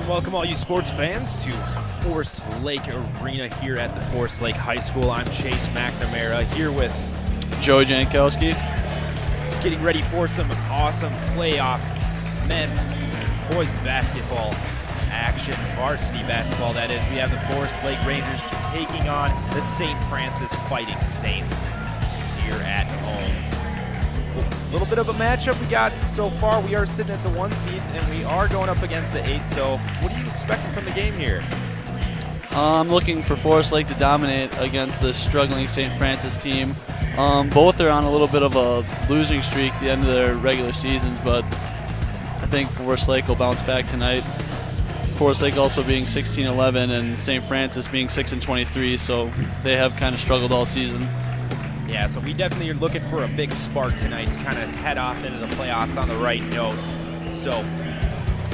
Welcome all you sports fans to Forest Lake Arena here at the Forest Lake High School. I'm Chase McNamara here with Joey Jankowski. Getting ready for some awesome playoff men's and boys basketball action, varsity basketball that is. We have the Forest Lake Rangers taking on the St. Francis Fighting Saints here at home. A little bit of a matchup we got so far. We are sitting at the 1 seed, and we are going up against the 8. So what are you expecting from the game here? I'm looking for Forest Lake to dominate against the struggling St. Francis team. Both are on a little bit of a losing streak at the end of their regular seasons, but I think Forest Lake will bounce back tonight. Forest Lake also being 16-11 and St. Francis being 6-23, so they have kind of struggled all season. Yeah, so we definitely are looking for a big spark tonight to kind of head off into the playoffs on the right note. So,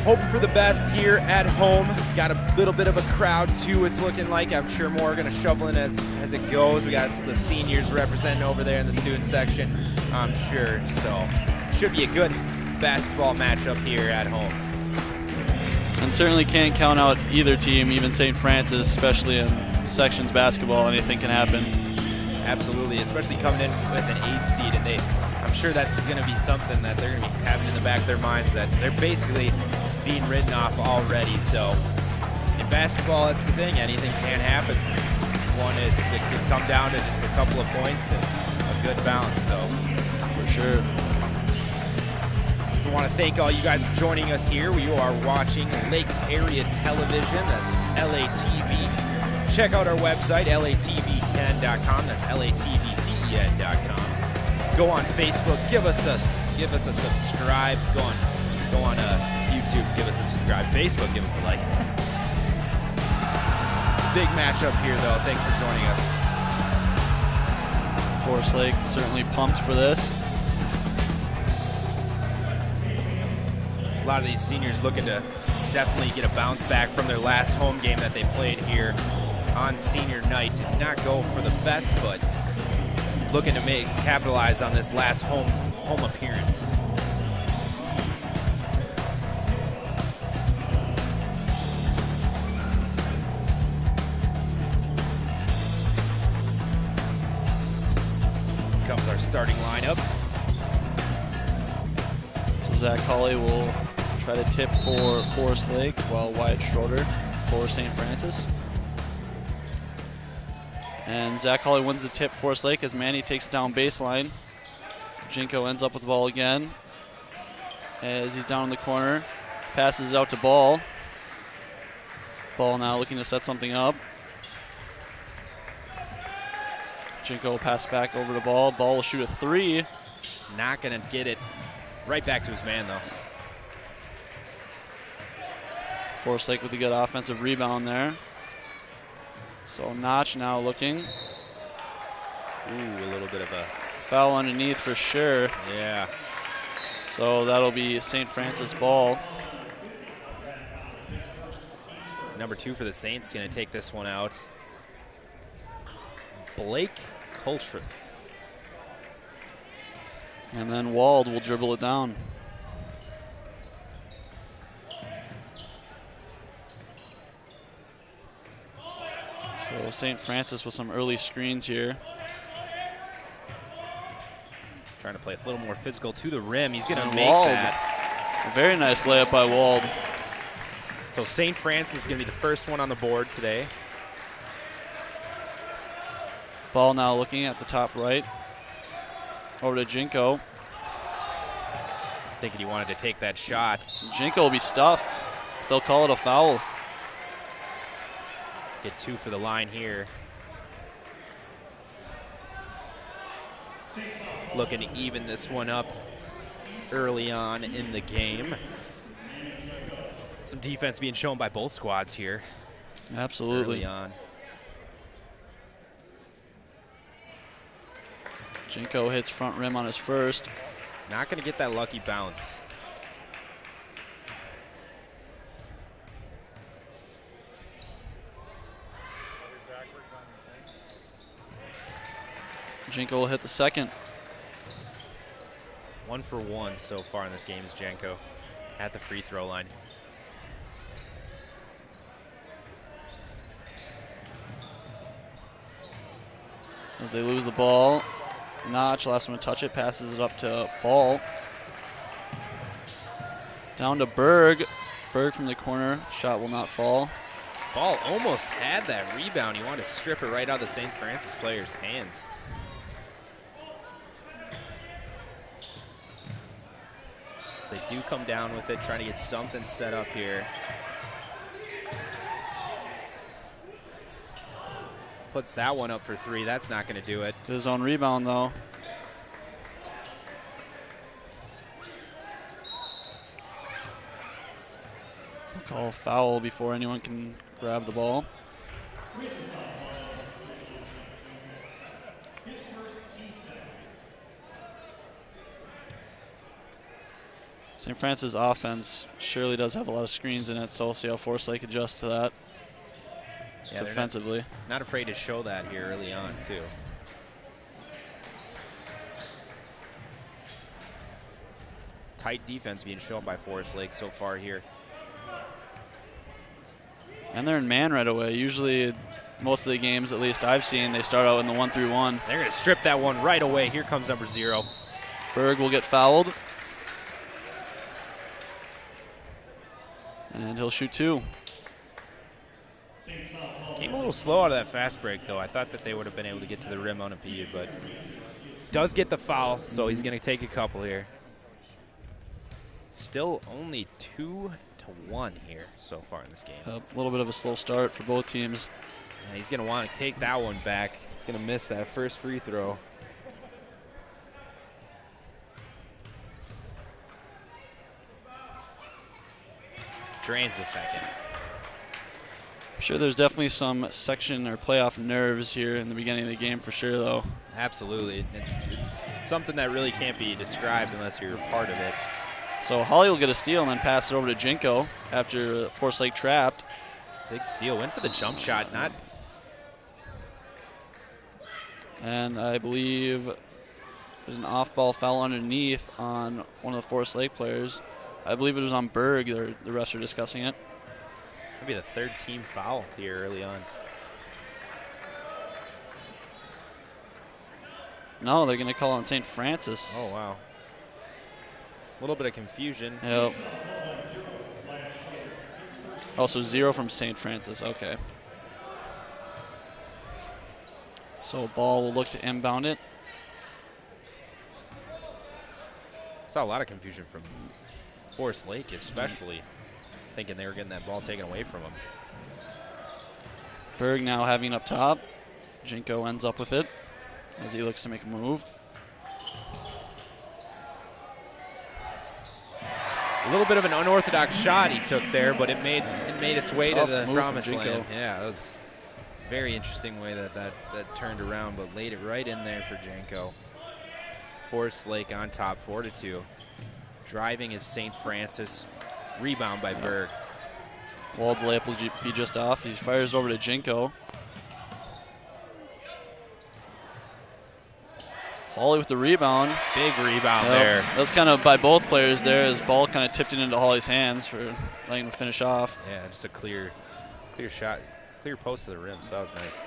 hoping for the best here at home. Got a little bit of a crowd, too, it's looking like. I'm sure more are going to shovel in as it goes. We got the seniors representing over there in the student section, I'm sure. So, should be a good basketball matchup here at home. And certainly can't count out either team, even St. Francis, especially in sections basketball. Anything can happen. Absolutely, especially coming in with an 8 seed, and I'm sure that's going to be something that they're going to be having in the back of their minds, that they're basically being written off already. So in basketball, that's the thing, anything can happen. It could come down to just a couple of points and a good bounce, so for sure. So I want to thank all you guys for joining us here. We are watching Lakes Area Television, that's LATV. Check out our website, latv10.com. That's latvten.com. Go on Facebook, give us a subscribe. Go on YouTube, give us a subscribe. Facebook, give us a like. Big matchup here, though. Thanks for joining us. Forest Lake certainly pumped for this. A lot of these seniors looking to definitely get a bounce back from their last home game that they played here on senior night. Did not go for the best, but looking to capitalize on this last home appearance. Here comes our starting lineup. So Zach Hawley will try to tip for Forest Lake, while Wyatt Schroeder for St. Francis. And Zach Hawley wins the tip for Forest Lake as Manny takes it down baseline. Jinko ends up with the ball again as he's down in the corner. Passes out to Ball. Ball now looking to set something up. Jinko will pass back over to Ball. Ball will shoot a 3. Not going to get it. Right back to his man, though. Forest Lake with a good offensive rebound there. So Notch now looking. Ooh, a little bit of a foul underneath for sure. Yeah. So that'll be St. Francis ball. Number 2 for the Saints going to take this one out. Blake Coltrane. And then Wald will dribble it down. So St. Francis with some early screens here. Trying to play a little more physical to the rim. He's going to make Wald. that. A very nice layup by Wald. So St. Francis is going to be the first one on the board today. Ball now looking at the top right. Over to Jinko. Thinking he wanted to take that shot. Jinko will be stuffed. They'll call it a foul. Get 2 for the line here. Looking to even this one up early on in the game. Some defense being shown by both squads here. Absolutely. Early on. Jinko hits front rim on his first. Not going to get that lucky bounce. Jinko will hit the second. 1 for 1 so far in this game is Janko at the free throw line. as they lose the ball. Notch, last one to touch it, passes it up to Ball. Down to Berg. Berg from the corner. Shot will not fall. Ball almost had that rebound. He wanted to strip it right out of the St. Francis player's hands. They do come down with it, trying to get something set up here. Puts that one up for three. That's not going to do it. His own rebound, though. Call foul before anyone can grab the ball. St. Francis offense surely does have a lot of screens in it, so we'll see how Forest Lake adjusts to that. Yeah, defensively. Not afraid to show that here early on, too. Tight defense being shown by Forest Lake so far here. And they're in man right away. Usually, most of the games, at least I've seen, they start out in the 1-3-1. They're going to strip that one right away. Here comes number 0. Berg will get fouled. And he'll shoot 2. Came a little slow out of that fast break, though. I thought that they would have been able to get to the rim unimpeded, but does get the foul, so he's going to take a couple here. Still only 2-1 here so far in this game. A little bit of a slow start for both teams. And he's going to want to take that one back. He's going to miss that first free throw. Drains a second. I'm sure there's definitely some section or playoff nerves here in the beginning of the game for sure, though. Absolutely. It's something that really can't be described unless you're a part of it. So Holly will get a steal and then pass it over to Jinko after Forest Lake trapped. Big steal. Went for the jump shot. Not. And I believe there's an off-ball foul underneath on one of the Forest Lake players. I believe it was on Berg. The refs are discussing it. Maybe the third team foul here early on. No, they're going to call on St. Francis. Oh, wow. A little bit of confusion. Yep. Also 0 from St. Francis. Okay. So Ball will look to inbound it. Saw a lot of confusion from Forest Lake, especially thinking they were getting that ball taken away from them. Berg now having it up top. Jinko ends up with it as he looks to make a move. A little bit of an unorthodox shot he took there, but it made its way to the promised land. Yeah, that was a very interesting way that turned around, but laid it right in there for Janko. Forest Lake on top, 4-2. Driving is St. Francis. Rebound by Berg. Wald's layup will be just off. He fires over to Jinko. Hawley with the rebound. Big rebound there. That was kind of by both players there as Ball kind of tipped it into Hawley's hands for letting him finish off. Yeah, just a clear shot, clear post to the rim, so that was nice.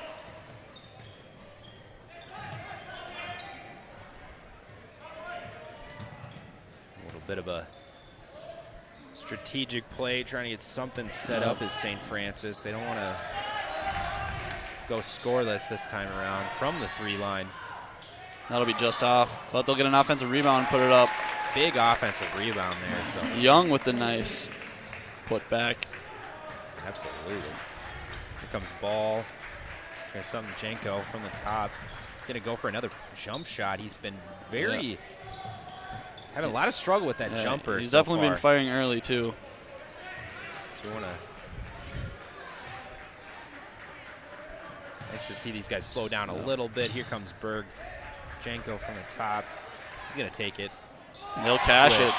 A little bit of a strategic play, trying to get something set up as St. Francis. They don't want to go scoreless this time around from the 3 line. That'll be just off, but they'll get an offensive rebound and put it up. Big offensive rebound there. So Young with the nice put back. Absolutely. Here comes Ball. Got something Janko from the top. Going to go for another jump shot. He's been having a lot of struggle with that jumper. He's so definitely far. been firing early too. So we want to. Nice to see these guys slow down a little bit. Here comes Berg. Janko from the top. He's going to take it. And they'll cash it.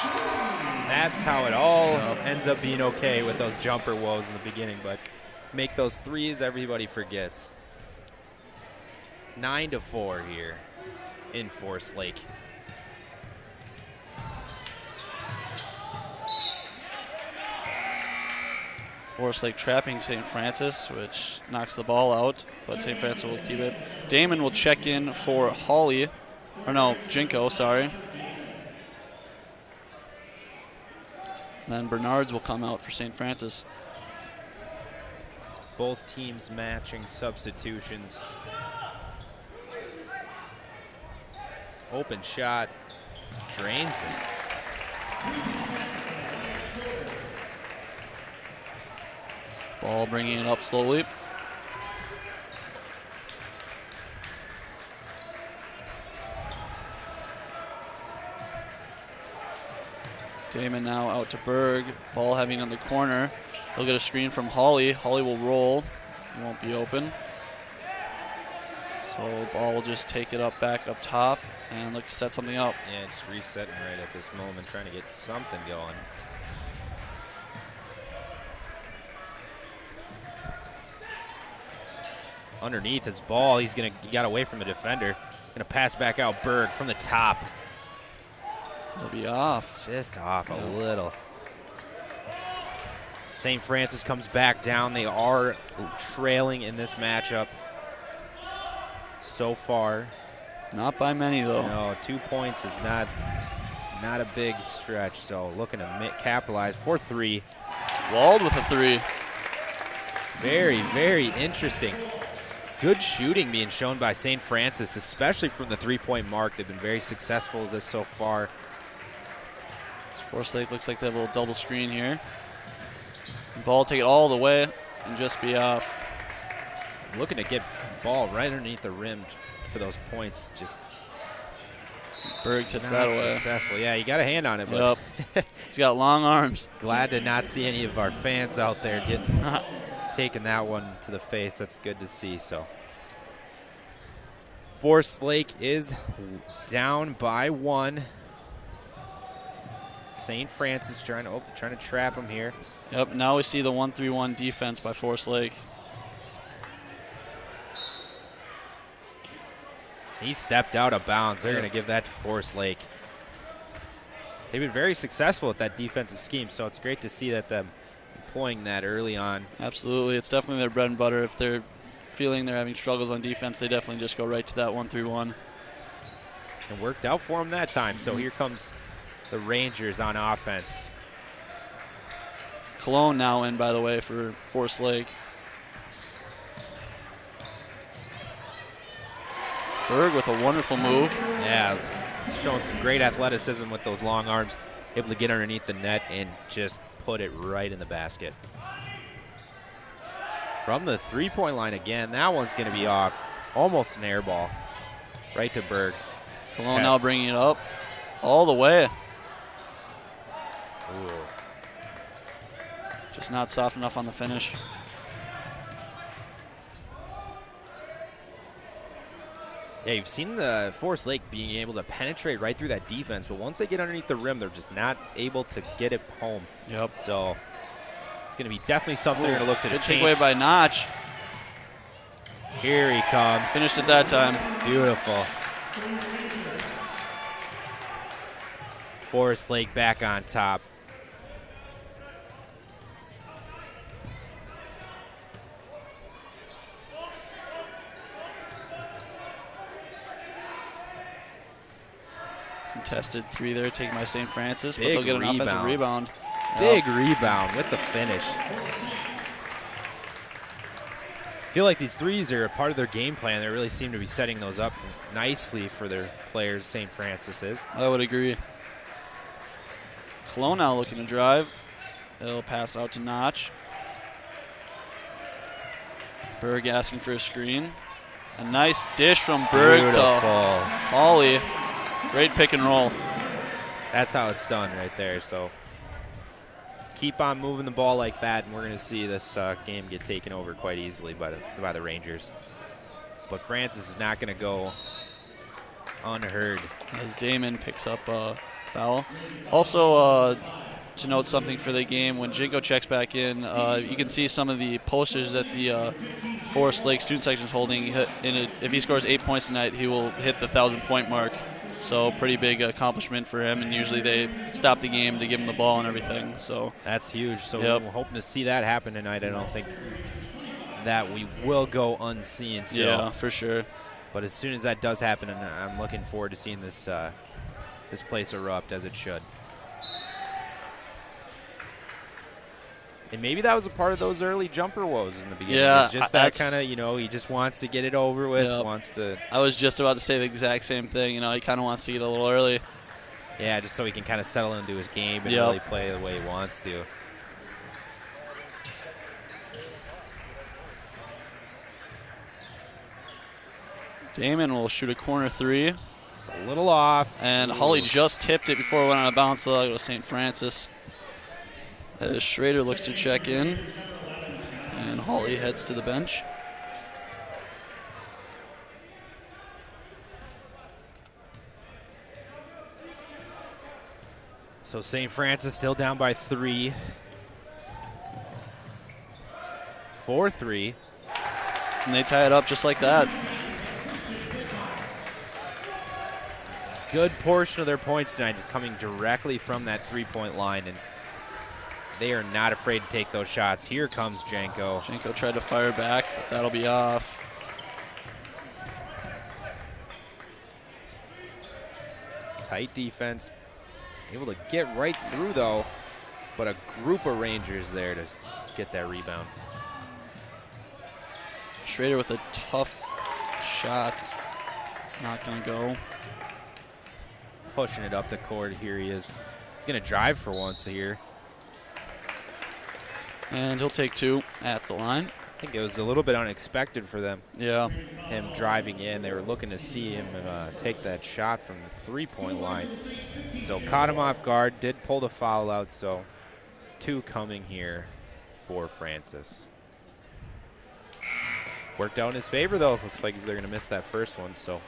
That's how it all ends up being okay with those jumper woes in the beginning, but make those threes, everybody forgets. 9-4 here in Forest Lake. Forest Lake trapping St. Francis, which knocks the ball out, but St. Francis will keep it. Damon will check in for Hawley, or no, Jinko, sorry. Then Bernards will come out for St. Francis. Both teams matching substitutions. Open shot, drains it. Ball bringing it up slowly. Damon now out to Berg. Ball having on the corner. He'll get a screen from Hawley. Hawley will roll. He won't be open. So ball will just take it up back up top and look to set something up. Yeah, just resetting right at this moment, trying to get something going. Underneath his ball, he got away from a defender. Gonna pass back out Berg from the top. He'll be off. Just off a little. St. Francis comes back down. They are trailing in this matchup so far. Not by many, though. No, 2 points is not a big stretch, so looking to capitalize for 3. Wald with a 3. Very, very interesting. Good shooting being shown by St. Francis, especially from the 3-point mark. They've been very successful with this so far. Forest Lake looks like they have a little double screen here. Ball take it all the way and just be off. Looking to get ball right underneath the rim for those points. Just Berg tips that away. Successful. Yeah, you got a hand on it. But yep. He's got long arms. Glad to not see any of our fans out there getting taking that one to the face. That's good to see. So Forest Lake is down by 1. St. Francis trying to trap him here. Yep, now we see the 1-3-1 defense by Forest Lake. He stepped out of bounds. They're going to give that to Forest Lake. They've been very successful at that defensive scheme, so it's great to see that them employing that early on. Absolutely. It's definitely their bread and butter. If they're feeling they're having struggles on defense, they definitely just go right to that 1-3-1. It worked out for them that time, so here comes the Rangers on offense. Cologne now in, by the way, for Forest Lake. Berg with a wonderful move. Yeah, showing some great athleticism with those long arms. Able to get underneath the net and just put it right in the basket. From the 3-point line again, that one's going to be off. Almost an air ball. Right to Berg. Cologne now bringing it up all the way. Ooh. Just not soft enough on the finish. Yeah, you've seen the Forest Lake being able to penetrate right through that defense, but once they get underneath the rim, they're just not able to get it home. Yep. So it's going to be definitely something they're going to look to good change. takeaway by Notch. Here he comes. Finished it that time. Beautiful. Forest Lake back on top. Contested 3 there, taken by St. Francis, but Big they'll get an offensive rebound. Big rebound with the finish. I feel like these threes are a part of their game plan. They really seem to be setting those up nicely for their players, St. Francis is. I would agree. Cologne now looking to drive. It'll pass out to Notch. Berg asking for a screen. A nice dish from Berg Beautiful. to Hawley. Great pick and roll. That's how it's done right there. So keep on moving the ball like that, and we're going to see this game get taken over quite easily by the Rangers. But Francis is not going to go unheard. As Damon picks up a foul. Also, to note something for the game, when Jinko checks back in, you can see some of the posters that the Forest Lake student section is holding. If he scores 8 points tonight, he will hit the 1,000-point mark. So pretty big accomplishment for him, and usually they stop the game to give him the ball and everything. So that's huge. So yep. we're hoping to see that happen tonight. I don't think that we will go unseen. So. Yeah, for sure. But as soon as that does happen, and I'm looking forward to seeing this this place erupt as it should. And maybe that was a part of those early jumper woes in the beginning. Yeah, it's just that kind of, he just wants to get it over with. Yep. Wants to. I was just about to say the exact same thing. He kind of wants to get a little early. Yeah, just so he can kind of settle into his game and really play the way he wants to. Damon will shoot a corner 3. It's a little off. And Hawley just tipped it before it went out of bounds, so that'll go to St. Francis. As Schrader looks to check in, and Hawley heads to the bench. So St. Francis still down by 3. 4-3. And they tie it up just like that. Good portion of their points tonight is coming directly from that three-point line, and they are not afraid to take those shots. Here comes Janko. Janko tried to fire back, but that'll be off. Tight defense. Able to get right through, though, but a group of Rangers there to get that rebound. Schrader with a tough shot. Not going to go. Pushing it up the court. Here he is. He's going to drive for once here. And he'll take 2 at the line. I think it was a little bit unexpected for them. Yeah. Him driving in. They were looking to see him take that shot from the three-point line. So caught him off guard, did pull the foul out, so 2 coming here for Francis. Worked out in his favor, though. Looks like they're going to miss that first one, so.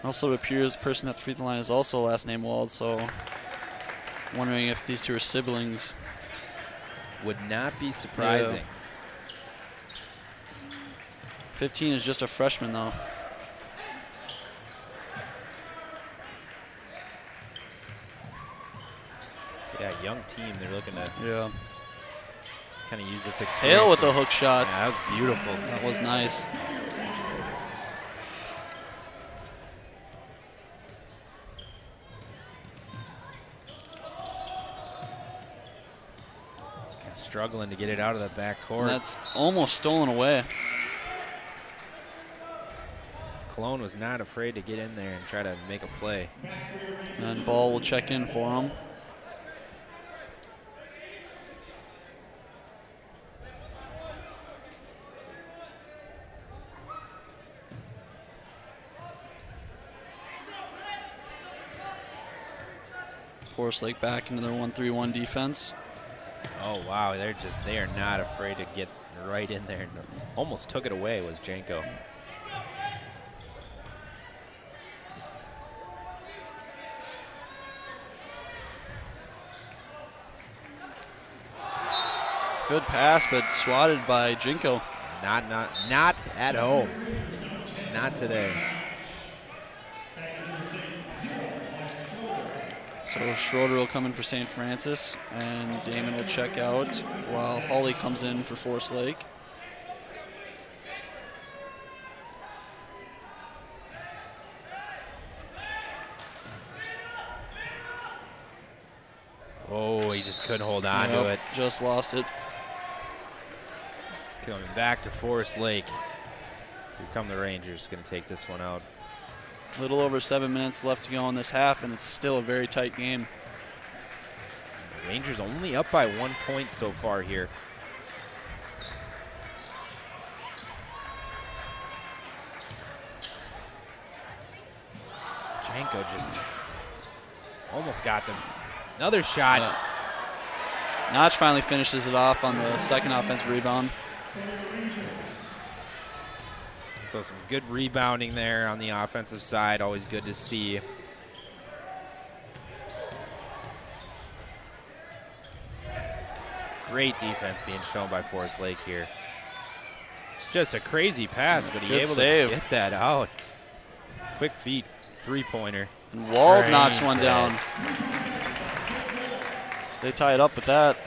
Also, it appears the person at the free throw line is also last name Wald, so wondering if these 2 are siblings. Would not be surprising. Yeah. 15 is just a freshman, though. So, yeah, young team. They're looking to kind of use this experience. Hale with the hook shot. Yeah, that was beautiful. That was nice. Struggling to get it out of the back court. And that's almost stolen away. Cologne was not afraid to get in there and try to make a play. And Ball will check in for him. Forest Lake back into their 1-3-1 defense. Oh, wow. They are not afraid to get right in there. Almost took it away was Janko. Good pass, but swatted by Jinko. Not at home. Not today. So Schroeder will come in for St. Francis, and Damon will check out while Hawley comes in for Forest Lake. Oh, he just couldn't hold on to it. Just lost it. It's coming back to Forest Lake. Here come the Rangers, going to take this one out. A little over 7 minutes left to go in this half, and it's still a very tight game. The Rangers only up by 1 point so far here. Janko just almost got them. Another shot. Notch finally finishes it off on the second offensive rebound. So some good rebounding there on the offensive side. Always good to see. Great defense being shown by Forest Lake here. Just a crazy pass, but he Good able save. to get that out. Quick feet, three-pointer. And Wald Drains knocks one it. down. So they tie it up with that.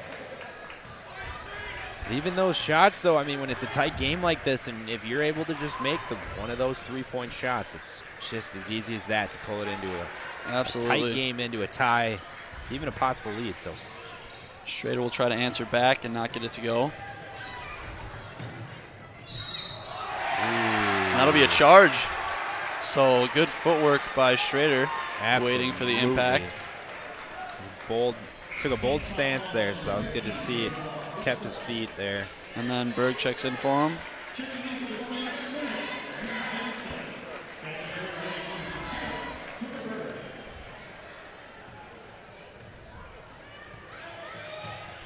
Even those shots, though, I mean, when it's a tight game like this, and if you're able to just make one of those three-point shots, it's just as easy as that to pull it into a Absolutely. tight game, into a tie, even a possible lead. So Schrader will try to answer back and not get it to go. And that'll be a charge. So good footwork by Schrader, waiting for the impact. Bold, took a bold stance there, so it was good to see. Kept his feet there. And then Berg checks in for him.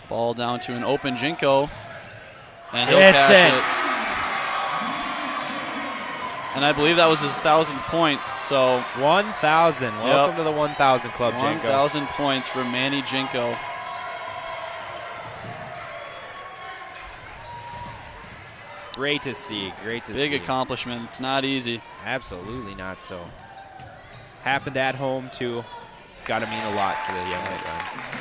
Ball down to an open Jinko. And he'll Hits cash it. it. And I believe that was his 1,000th point. So 1,000. Welcome to the 1,000 Club, Jinko. 1,000 points for Manny Jinko. It's great to see. Great to see. Big accomplishment. It's not easy. Absolutely not so. Happened at home, too. It's got to mean a lot to the young guys.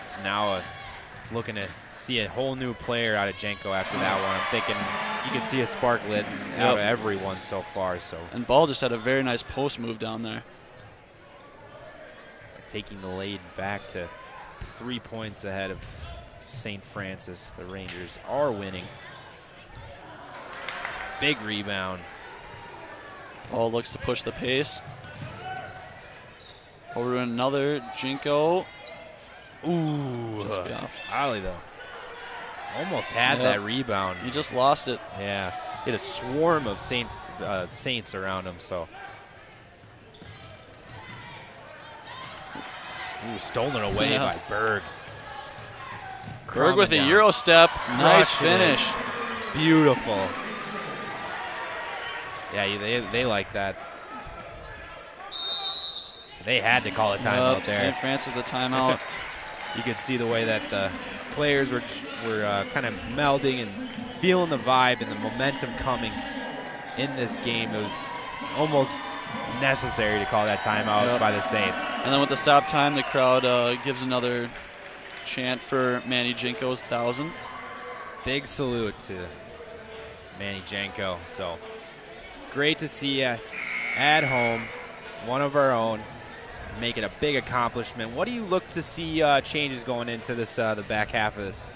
It's now looking to see a whole new player out of Jenko after that one. I'm thinking you can see a spark lit out of everyone so far. So And Ball just had a very nice post move down there. taking the lead back to 3 points ahead of St. Francis. The Rangers are winning. Big rebound. Ball looks to push the pace. Over to another Jinko. Ooh, Just be off. Ollie though. Almost had that rebound. He just lost it. Yeah, he had a swarm of Saints around him. So, ooh, stolen away by Berg. Berg with a Euro step. Nice Crushing it. finish. Beautiful. Yeah, they like that. They had to call a timeout there. St. Francis with the timeout. You could see the way that the players were kind of melding and feeling the vibe and the momentum coming in this game. It was almost necessary to call that timeout by the Saints. And then with the stop time, the crowd gives another chant for Manny Jinko's 1,000. Big salute to Manny Janko. So great to see you at home, one of our own. Make it a big accomplishment. What do you look to see changes going into this the back half of this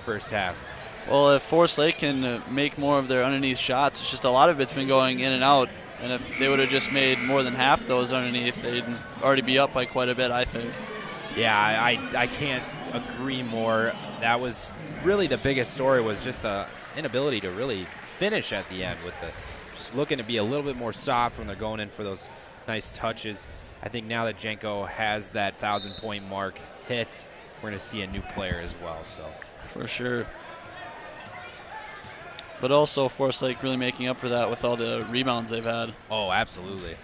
first half? Well, if Forest Lake can make more of their underneath shots, it's just a lot of it's been going in and out. And if they would have just made more than half those underneath, they'd already be up by quite a bit, I think. Yeah, I can't agree more. That was really the biggest story, was just the inability to really finish at the end, with the just looking to be a little bit more soft when they're going in for those nice touches. I think now that Jenko has that 1,000-point mark hit, we're going to see a new player as well. So for sure. But also Forest Lake really making up for that with all the rebounds they've had. Oh, absolutely.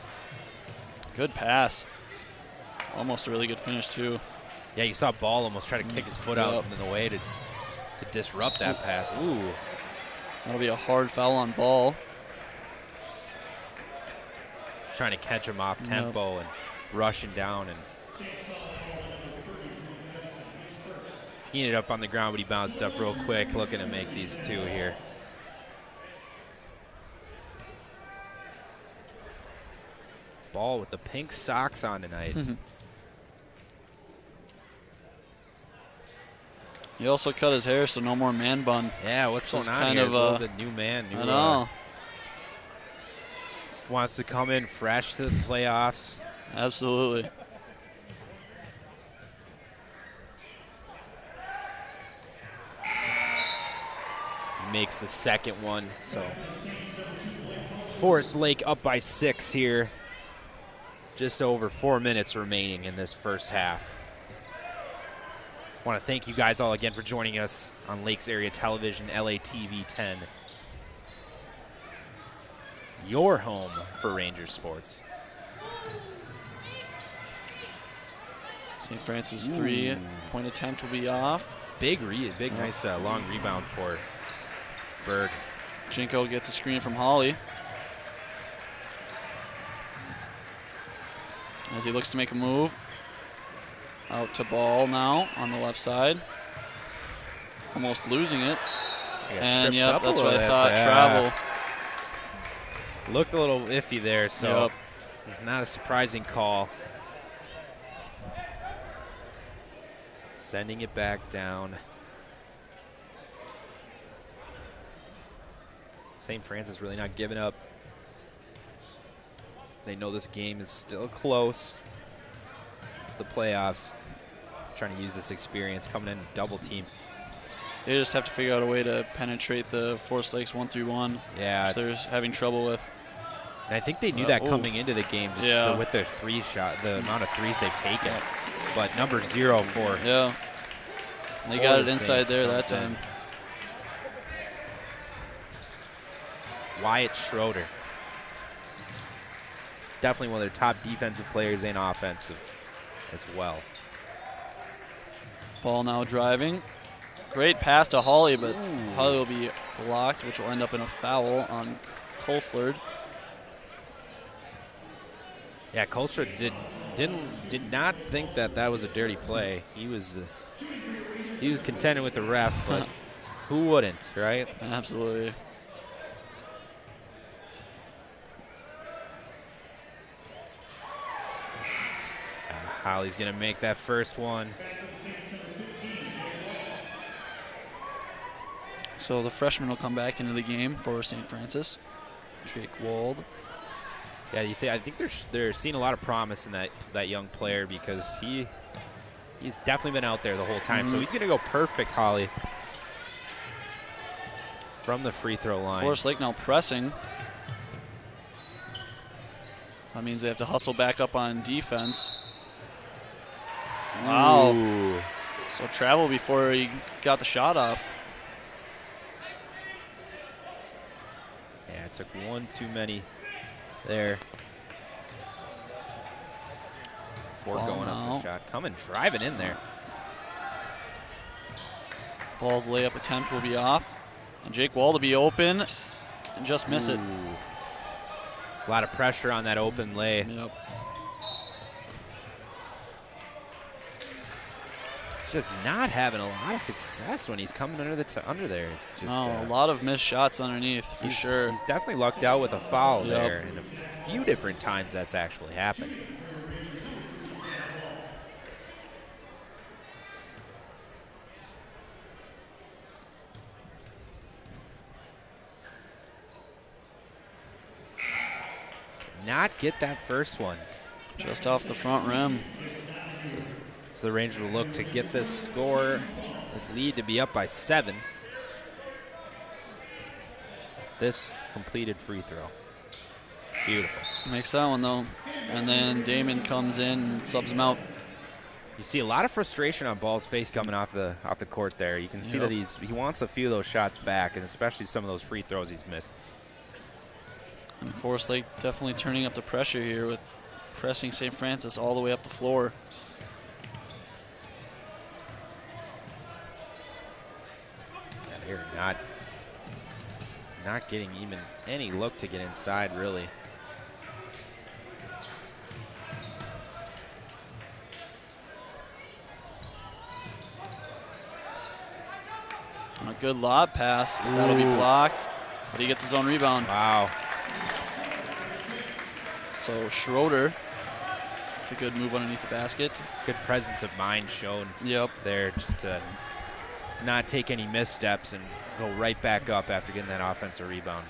Good pass. Almost a really good finish, too. Yeah, you saw Ball almost try to kick his foot out in the way to disrupt that pass. Ooh. That'll be a hard foul on Ball. Trying to catch him off tempo and rushing down, and he ended up on the ground, but he bounced up real quick, looking to make these two here. Ball with the pink socks on tonight. He also cut his hair, so no more man bun. Yeah, what's going on kind here? of It's a little bit new man. I know. Just wants to come in fresh to the playoffs. Absolutely. Makes the second one. So Forest Lake up by 6 here. Just over 4 minutes remaining in this first half. I want to thank you guys all again for joining us on Lakes Area Television, LATV 10. Your home for Rangers sports. St. Francis 3-point attempt will be off. Big nice long rebound for Berg. Jinko gets a screen from Hawley. As he looks to make a move. Out to Ball now on the left side. Almost losing it. And yep, that's what I thought. Travel. Looked a little iffy there, so not a surprising call. Sending it back down. St. Francis really not giving up. They know this game is still close. It's the playoffs. Trying to use this experience, coming in double team. They just have to figure out a way to penetrate the Forest Lakes 1-3-1. Yeah, they're having trouble with. And I think they knew that coming into the game, just with their three shot, the amount of threes they've taken. But number 0 for they got it inside there that time. Wyatt Schroeder. Definitely one of their top defensive players and offensive as well. Ball now driving. Great pass to Hawley, but Hawley will be blocked, which will end up in a foul on Kolslerd. Yeah, Kolslerd did not think that was a dirty play. He was contending with the ref, but who wouldn't, right? Absolutely. Hawley's going to make that first one. So the freshman will come back into the game for St. Francis. Jake Wald. Yeah, I think they're seeing a lot of promise in that young player because he's definitely been out there the whole time. So he's going to go perfect, Hawley, from the free throw line. Forest Lake now pressing. So that means they have to hustle back up on defense. Wow. Ooh. So travel before he got the shot off. Yeah, it took one too many there. Before going up the shot. Coming, driving in there. Ball's layup attempt will be off. And Jake Wall to be open and just miss it. A lot of pressure on that open lay. Yep. Just not having a lot of success when he's coming under there. It's just a lot of missed shots underneath for sure. He's definitely lucked out with a foul there, and a few different times that's actually happened. Not get that first one. Just off the front rim. So the Rangers will look to get this score, this lead to be up by 7. This completed free throw. Beautiful. Makes that one though. And then Damon comes in and subs him out. You see a lot of frustration on Ball's face coming off the court there. You can see that he wants a few of those shots back, and especially some of those free throws he's missed. And Forest Lake definitely turning up the pressure here with pressing St. Francis all the way up the floor. Here, not getting even any look to get inside, really. A good lob pass, but that'll be blocked. But he gets his own rebound. Wow. So Schroeder, a good move underneath the basket. Good presence of mind shown there, just to not take any missteps and go right back up after getting that offensive rebound.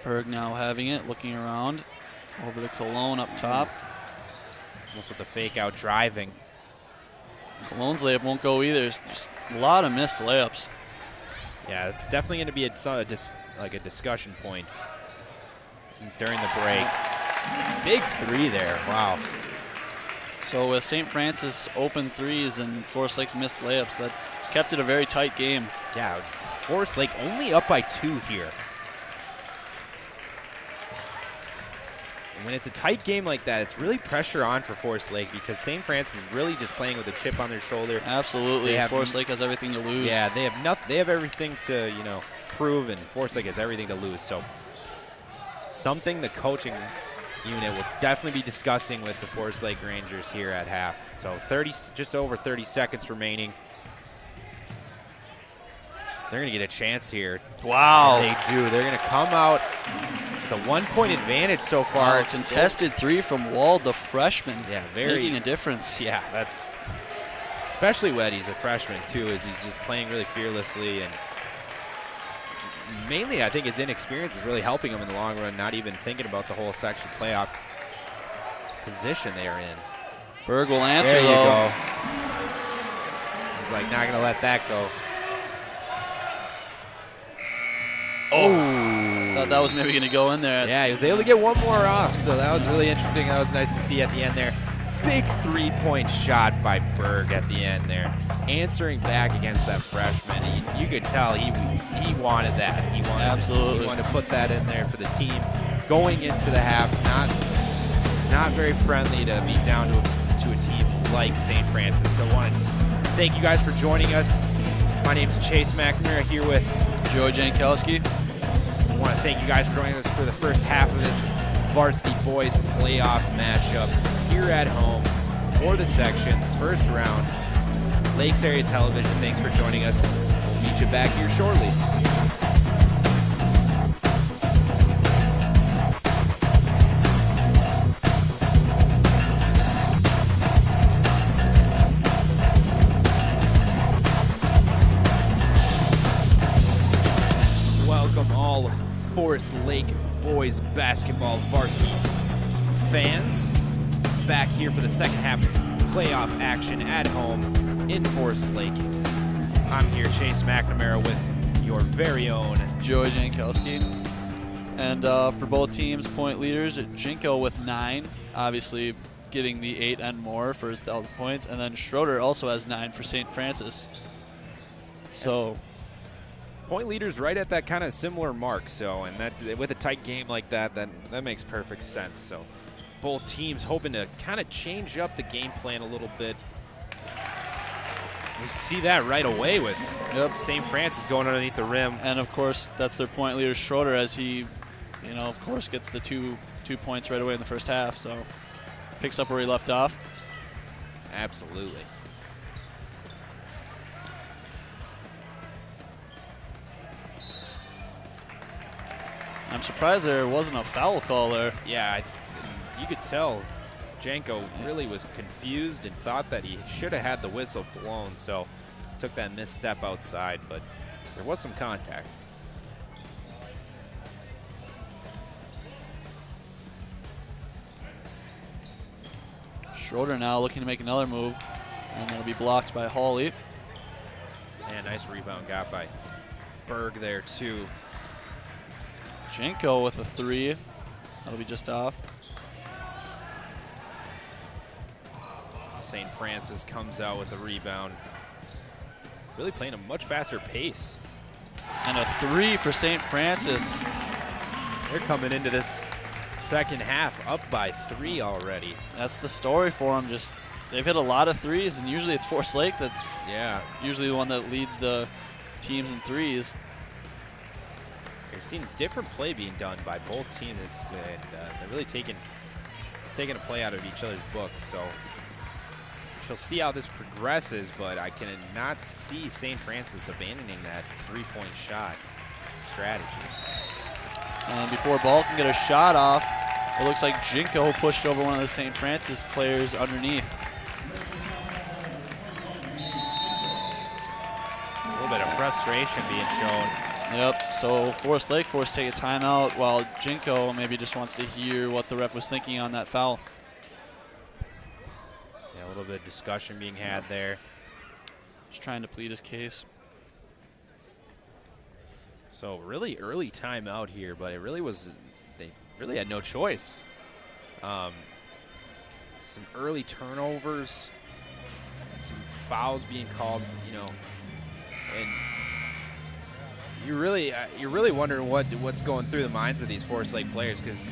Berg now having it, looking around. Over to Cologne up top. Almost with the fake out driving. Cologne's layup won't go either. It's just a lot of missed layups. Yeah, it's definitely going to be a discussion point during the break. Big 3 there. Wow. So with St. Francis open threes and Forest Lake's missed layups, it's kept it a very tight game. Yeah, Forest Lake only up by 2 here. when it's a tight game like that, it's really pressure on for Forest Lake because St. Francis is really just playing with a chip on their shoulder. Absolutely. Forest Lake has everything to lose. Yeah, they have everything to, prove, and Forest Lake has everything to lose. So something the coaching unit will definitely be discussing with the Forest Lake Rangers here at half. So just over 30 seconds remaining. They're going to get a chance here. Wow. They do. They're going to come out with a 1-point advantage so far. Contested three from Wald, the freshman. Yeah, making a difference. Yeah, that's especially when he's a freshman too, as he's just playing really fearlessly, and mainly I think his inexperience is really helping him in the long run, not even thinking about the whole section playoff position they are in. Berg will answer, there you though. go. He's like, not going to let that go. Oh. Thought that was maybe going to go in there. Yeah, he was able to get one more off, so that was really interesting. That was nice to see at the end there. Big three-point shot by Berg at the end there. Answering back against that freshman. You could tell he wanted that. He wanted to put that in there for the team. Going into the half, not very friendly to be down to a team like St. Francis. So I want to thank you guys for joining us. My name is Chase McNamara here with Joe Jankowski. I want to thank you guys for joining us for the first half of this Varsity Boys playoff matchup here at home for the sections, first round. Lakes Area Television, thanks for joining us. We'll meet you back here shortly. Welcome all Forest Lake boys basketball varsity fans back here for the second half of playoff action at home in Forest Lake. I'm here, Chase McNamara, with your very own Joey Jankowski. And for both teams, point leaders, Jinko with 9, obviously getting the 8 and more for his 1,000 points. And then Schroeder also has 9 for St. Francis. So point leaders right at that kind of similar mark. So, and that with a tight game like that, that makes perfect sense. So both teams hoping to kind of change up the game plan a little bit. We see that right away with St. Francis going underneath the rim. And, of course, that's their point leader, Schroeder, as he, of course, gets the two points right away in the first half. So picks up where he left off. Absolutely. I'm surprised there wasn't a foul call there. Yeah, you could tell Janko really was confused and thought that he should have had the whistle blown, so took that misstep outside, but there was some contact. Schroeder now looking to make another move, and that'll be blocked by Hawley. And nice rebound got by Berg there too. Janko with a 3. That'll be just off. St. Francis comes out with a rebound. Really playing a much faster pace. And a 3 for St. Francis. They're coming into this second half up by 3 already. That's the story for them. They've hit a lot of threes, and usually it's Forest Lake that's usually the one that leads the teams in threes. You're seeing different play being done by both teams, and they're really taking a play out of each other's books. So we'll see how this progresses, but I cannot see St. Francis abandoning that three-point shot strategy. And before Ball can get a shot off, it looks like Jinko pushed over one of the St. Francis players underneath. A little bit of frustration being shown. Yep, so Forest Lake forced to take a timeout while Jinko maybe just wants to hear what the ref was thinking on that foul. Yeah, a little bit of discussion being had there. Just trying to plead his case. So really early timeout here, but it really was, they really had no choice. Some early turnovers, some fouls being called, and you're really wondering what's going through the minds of these Forest Lake players, because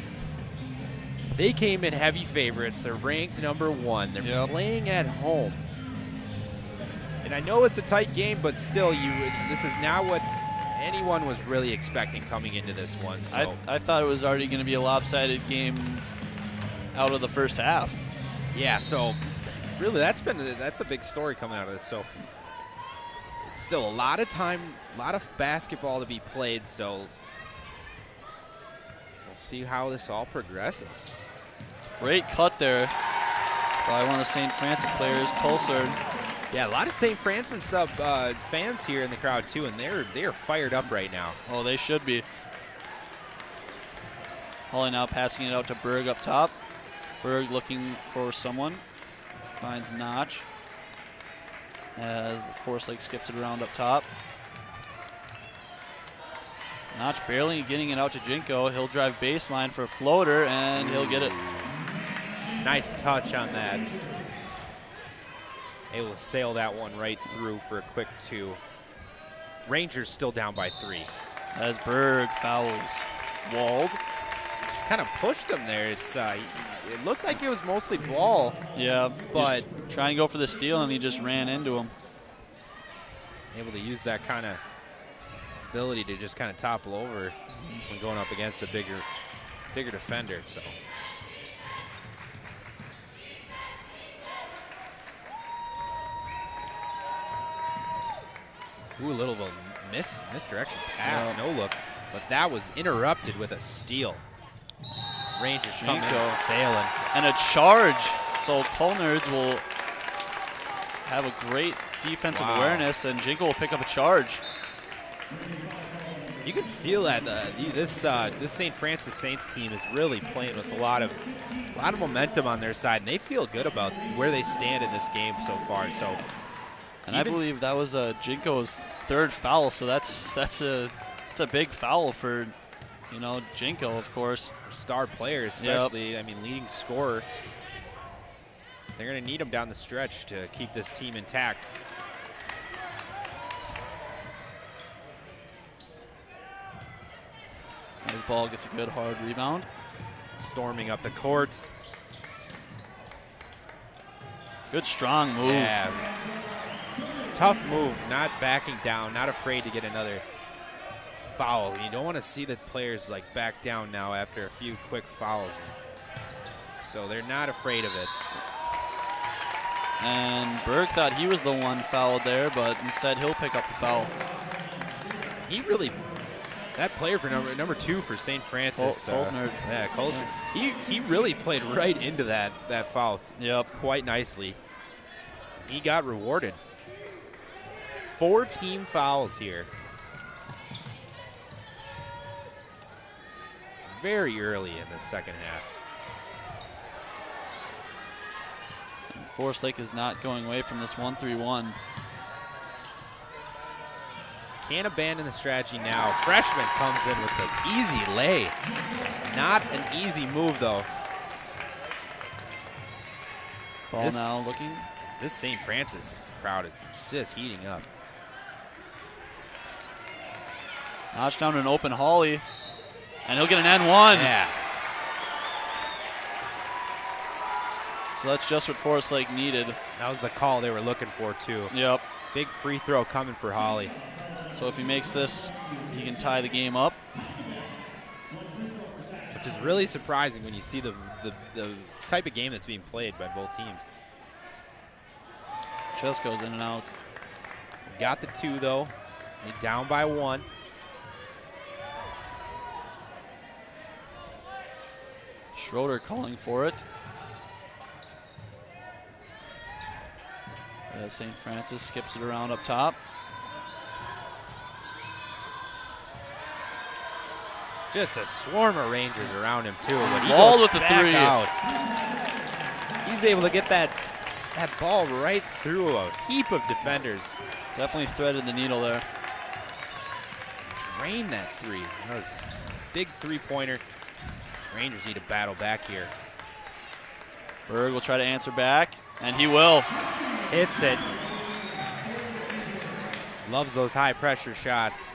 They came in heavy favorites. They're ranked #1. They're playing at home. And I know it's a tight game, but still, this is not what anyone was really expecting coming into this one. So I thought it was already going to be a lopsided game out of the first half. Yeah, so really that's a big story coming out of this. So it's still a lot of time, a lot of basketball to be played. So we'll see how this all progresses. Great cut there by one of the St. Francis players, Colsard. Yeah, a lot of St. Francis fans here in the crowd too, and they are fired up right now. Oh, they should be. Hawley now passing it out to Berg up top. Berg looking for someone. Finds Notch as the Forest Lake skips it around up top. Notch barely getting it out to Jinko. He'll drive baseline for a floater, and he'll get it. Nice touch on that. Able to sail that one right through for a quick 2. Rangers still down by 3. As Berg fouls Wald. Just kind of pushed him there. It looked like it was mostly ball. Yeah, but trying to go for the steal, and he just ran into him. Able to use that kind of ability to just kind of topple over when going up against a bigger defender. So. Ooh, a little of a misdirection pass, no look, but that was interrupted with a steal. Rangers coming in sailing. And a charge, so Colnards will have a great defensive awareness, and Jinko will pick up a charge. You can feel that this St. Francis Saints team is really playing with a lot of momentum on their side, and they feel good about where they stand in this game so far. So. And I believe that was Jinko's 3rd foul, so that's a big foul for, Jinko, of course. Star player, especially. Yep. I mean, leading scorer. They're going to need him down the stretch to keep this team intact. His ball gets a good hard rebound. Storming up the court. Good strong move. Yeah. Tough move, not backing down, not afraid to get another foul. You don't want to see the players back down now after a few quick fouls. So they're not afraid of it. And Berg thought he was the one fouled there, but instead he'll pick up the foul. That player for number 2 for St. Francis. Colsard. Yeah, Colsard. He really played right into that foul. Yep. Quite nicely. He got rewarded. 4 team fouls here. Very early in the second half. And Forest Lake is not going away from this 1-3-1. Can't abandon the strategy now. Freshman comes in with the easy lay. Not an easy move, though. Ball now looking. This St. Francis crowd is just heating up. Notch down to an open Hawley, and he'll get an N1. Yeah. So that's just what Forest Lake needed. That was the call they were looking for, too. Yep. Big free throw coming for Hawley. So if he makes this, he can tie the game up. Which is really surprising when you see the type of game that's being played by both teams. Chesko's in and out. Got the 2, though. They down by 1. Schroeder calling for it. St. Francis skips it around up top. Just a swarm of Rangers around him, too. Wall with the 3. Out. He's able to get that ball right through a heap of defenders. Definitely threaded the needle there. Drain that 3. That was a big 3-pointer. Rangers need to battle back here. Berg will try to answer back, and he will. Hits it. Loves those high-pressure shots.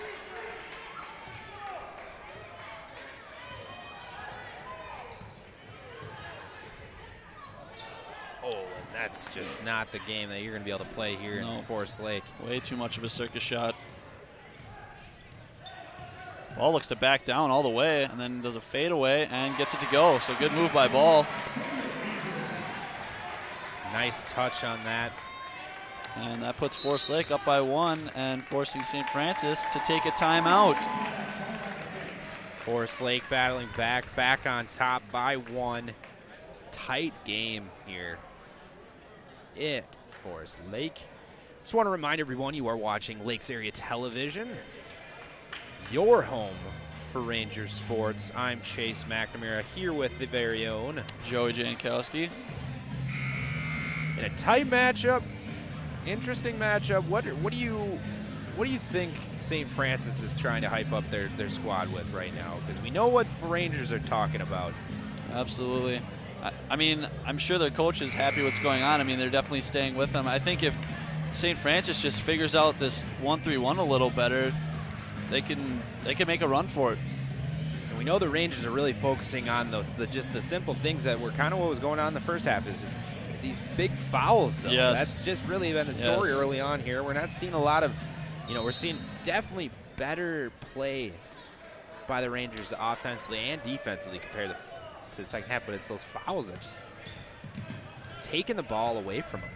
That's just not the game that you're going to be able to play here in Forest Lake. Way too much of a circus shot. Ball looks to back down all the way and then does a fadeaway and gets it to go. So good move by Ball. Nice touch on that. And that puts Forest Lake up by 1 and forcing St. Francis to take a timeout. Forest Lake battling back on top by 1. Tight game here at Forest Lake. Just want to remind everyone you are watching Lakes Area Television, your home for Rangers sports. I'm Chase McNamara here with the very own Joey Jankowski. In a tight matchup, interesting matchup. What do you think St. Francis is trying to hype up their squad with right now? Because we know what the Rangers are talking about. Absolutely. I mean, I'm sure their coach is happy what's going on. I mean, they're definitely staying with them. I think if St. Francis just figures out this 1-3-1 a little better, they can make a run for it. And we know the Rangers are really focusing on just the simple things that were kind of what was going on in the first half. Is just these big fouls, though. Yes. That's just really been the story early on here. We're not seeing a lot of, we're seeing definitely better play by the Rangers offensively and defensively compared to the second half, but it's those fouls that just taking the ball away from them.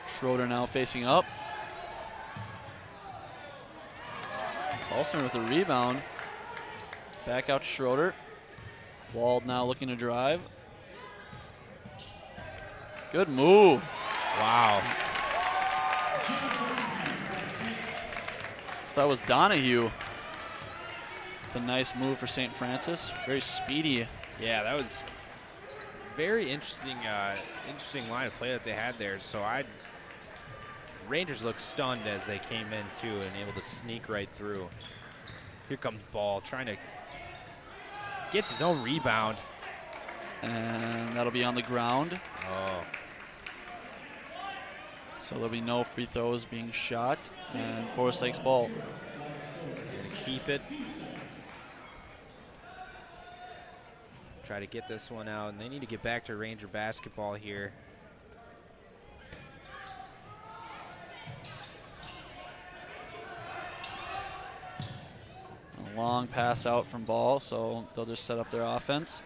Schroeder now facing up. Carlson with the rebound. Back out to Schroeder. Wald now looking to drive. Good move. Wow. So that was Donahue. A nice move for St. Francis. Very speedy. Yeah, that was very interesting line of play that they had there. So Rangers looked stunned as they came in too and able to sneak right through. Here comes Ball trying to gets his own rebound. And that'll be on the ground. Oh. So there'll be no free throws being shot. And Forest Lake's ball. Gonna keep it. Try to get this one out, and they need to get back to Ranger basketball here. A long pass out from Ball, so they'll just set up their offense.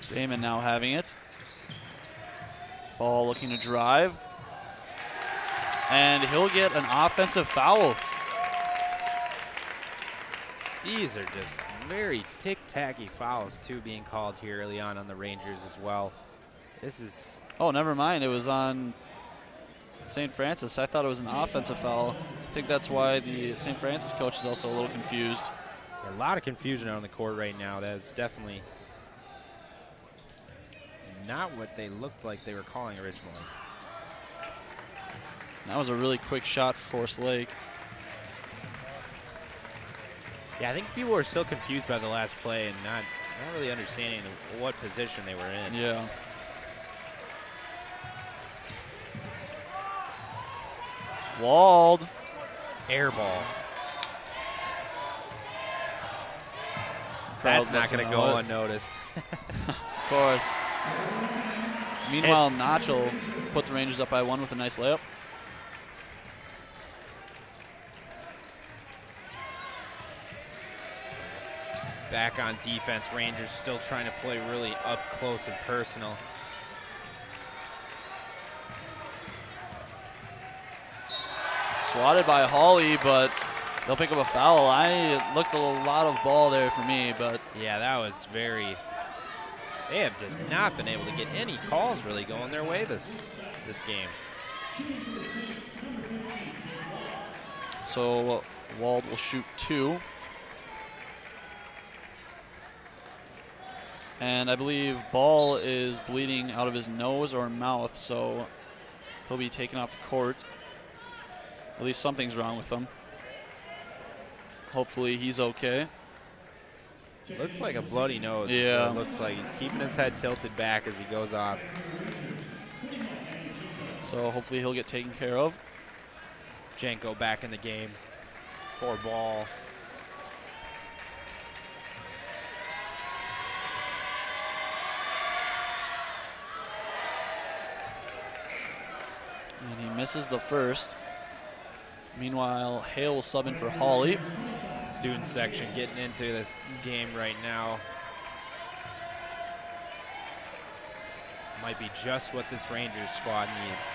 Damon now having it. Ball looking to drive. And he'll get an offensive foul. These are just very tick-tacky fouls, too, being called here early on the Rangers as well. This is... Oh, never mind. It was on St. Francis. I thought it was an offensive foul. I think that's why the St. Francis coach is also a little confused. A lot of confusion on the court right now. That's definitely not what they looked like they were calling originally. That was a really quick shot for Forest Lake. Yeah, I think people were still confused by the last play and not really understanding what position they were in. Yeah. Walled. Air ball. That's not going to go unnoticed. Of course. Meanwhile, Nacho put the Rangers up by 1 with a nice layup. Back on defense, Rangers still trying to play really up close and personal. Swatted by Hawley, but they'll pick up a foul. I looked a lot of ball there for me, but yeah, that was very. They have just not been able to get any calls really going their way this game. So Wald will shoot 2. And I believe Ball is bleeding out of his nose or mouth, so he'll be taken off the court. At least something's wrong with him. Hopefully he's okay. Looks like a bloody nose. Yeah. It looks like he's keeping his head tilted back as he goes off. So hopefully he'll get taken care of. Janko back in the game for Ball. misses the first. Meanwhile, Hale will sub in for Hawley. Student section getting into this game right now. Might be just what this Rangers squad needs.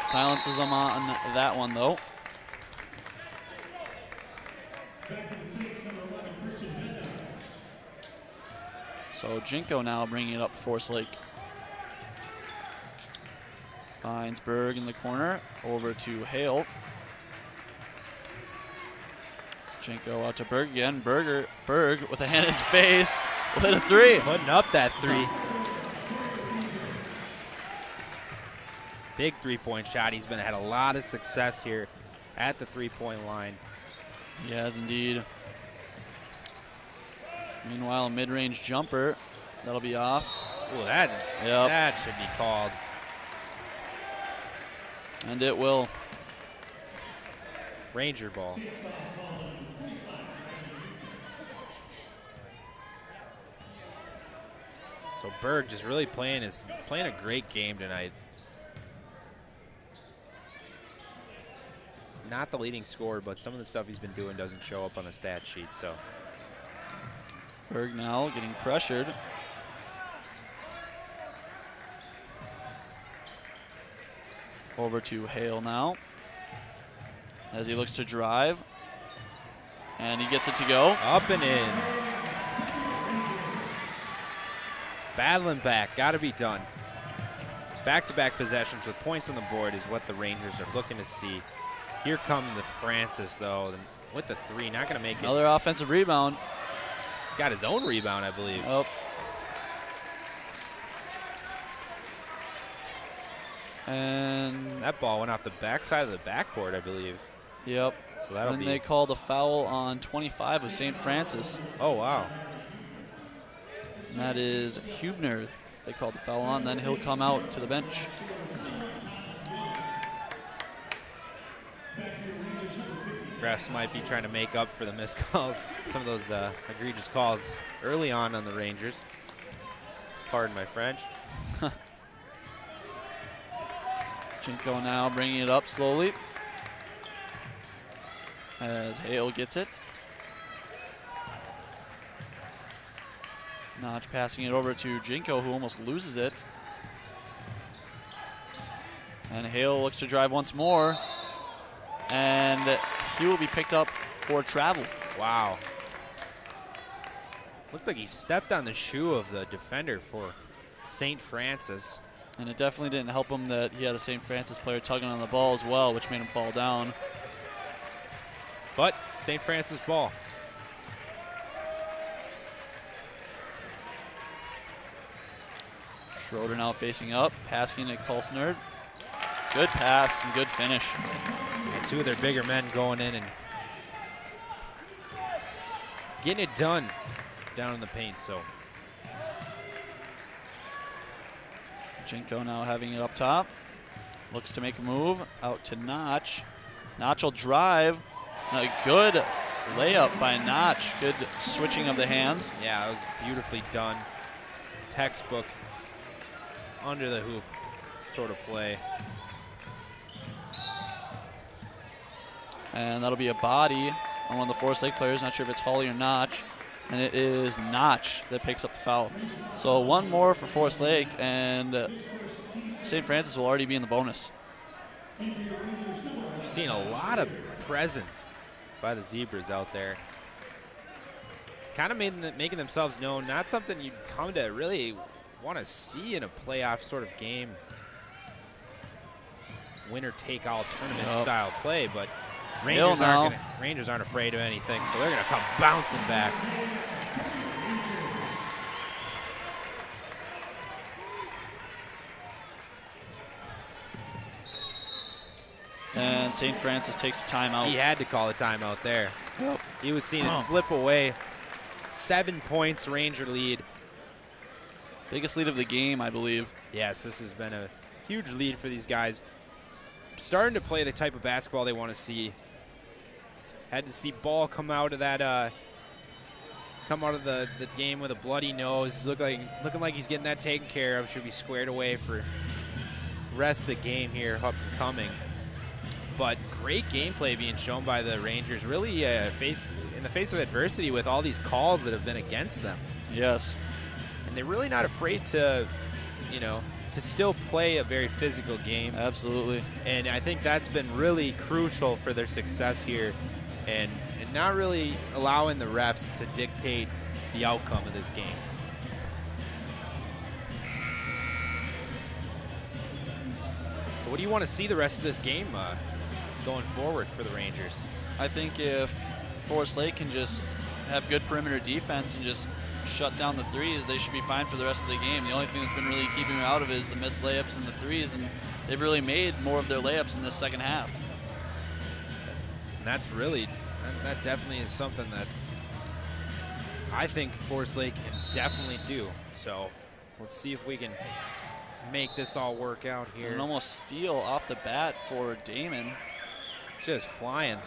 Silences them on that one, though. So Jinko now bringing it up for Forest Lake. Finds Berg in the corner, over to Hale. Jinko out to Berg again. Berg with a hand in his face with a three. Putting up that three. Big three-point shot. He's had a lot of success here at the three-point line. He has indeed. Meanwhile, a mid-range jumper. That'll be off. Ooh, that should be called. And it will. Ranger ball. So Berg just really playing a great game tonight. Not the leading scorer, but some of the stuff he's been doing doesn't show up on the stat sheet. So Berg now getting pressured. Over to Hale now as he looks to drive. And he gets it to go. Up and in. Battling back, got to be done. Back-to-back possessions with points on the board is what the Rangers are looking to see. Here come the Francis, though, with the three. Not going to make it. Another offensive rebound. Got his own rebound, I believe. Oh. And that ball went off the backside of the backboard, I believe. Yep. So that'll and be. They called a foul on 25 of St. Francis. Oh, wow. And that is Hubner. They called the foul on. Then he'll come out to the bench. Refs might be trying to make up for the missed calls, some of those egregious calls early on the Rangers. Pardon my French. Jinko now bringing it up slowly as Hale gets it. Notch passing it over to Jinko, who almost loses it. And Hale looks to drive once more. And he will be picked up for travel. Wow. Looked like he stepped on the shoe of the defender for St. Francis. And it definitely didn't help him that he had a St. Francis player tugging on the ball as well, which made him fall down. But St. Francis ball. Schroeder now facing up, passing to Kolsner. Good pass and good finish. And two of their bigger men going in and getting it done down in the paint. So Jinko now having it up top. Looks to make a move out to Notch. Notch will drive. A good layup by Notch. Good switching of the hands. Yeah, it was beautifully done. Textbook under the hoop sort of play. And that'll be a body on one of the Forest Lake players. Not sure if it's Hawley or Notch. And it is Notch that picks up the foul. So one more for Forest Lake, and St. Francis will already be in the bonus. We've seen a lot of presence by the Zebras out there. Kind of making themselves known. Not something you'd come to really want to see in a playoff sort of game. Winner-take-all tournament style play, but Rangers aren't afraid of anything, so they're going to come bouncing back. And St. Francis takes a timeout. He had to call a timeout there. Yep. He was seeing it slip away. 7 points, Ranger lead. Biggest lead of the game, I believe. Yes, this has been a huge lead for these guys. Starting to play the type of basketball they want to see. Had to see ball come out of that come out of the game with a bloody nose. Looking like he's getting that taken care of. Should be squared away for rest of the game here, up and coming. But great gameplay being shown by the Rangers. Really in the face of adversity with all these calls that have been against them. Yes. And they're really not afraid to, to still play a very physical game. Absolutely. And I think that's been really crucial for their success here, and not really allowing the refs to dictate the outcome of this game. So what do you want to see the rest of this game going forward for the Rangers? I think if Forest Lake can just have good perimeter defense and just shut down the threes, they should be fine for the rest of the game. The only thing that's been really keeping them out of it is the missed layups and the threes, and they've really made more of their layups in this second half. And that's really, that definitely is something that I think Forest Lake can definitely do. So let's see if we can make this all work out here. An almost steal off the bat for Damon. Just flying.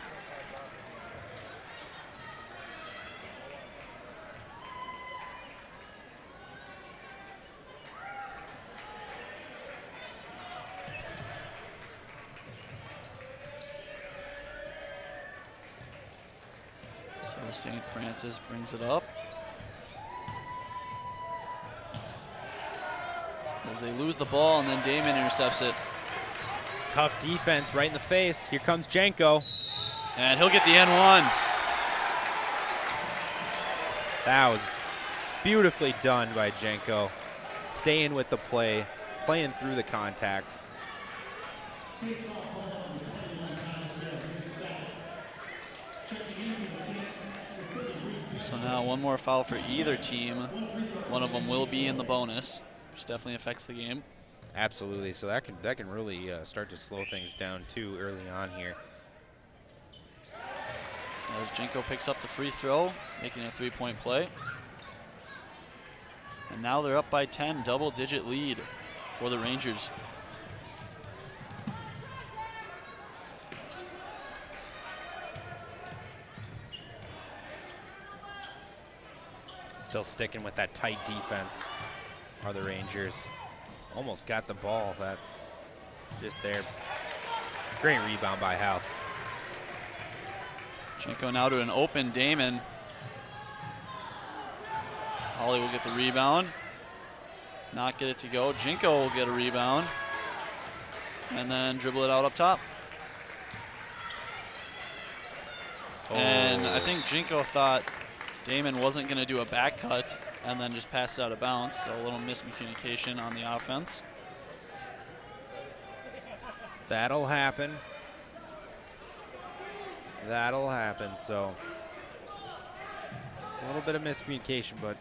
So St. Francis brings it up. As they lose the ball, and then Damon intercepts it. Tough defense right in the face. Here comes Jenko. And he'll get the N1. That was beautifully done by Jenko. Staying with the play, playing through the contact. So now one more foul for either team. One of them will be in the bonus, which definitely affects the game. Absolutely. So that can really start to slow things down too early on here. As Jenko picks up the free throw, making a three-point play. And now they're up by 10, double-digit lead for the Rangers. Still sticking with that tight defense are the Rangers. Almost got the ball, that just there. Great rebound by Hal. Jenko now to an open Damon. Holly will get the rebound. Not get it to go. Jenko will get a rebound. And then dribble it out up top. Oh. And I think Jenko thought Damon wasn't going to do a back cut and then just passed out of bounds. So a little miscommunication on the offense. That'll happen. That'll happen. So a little bit of miscommunication, but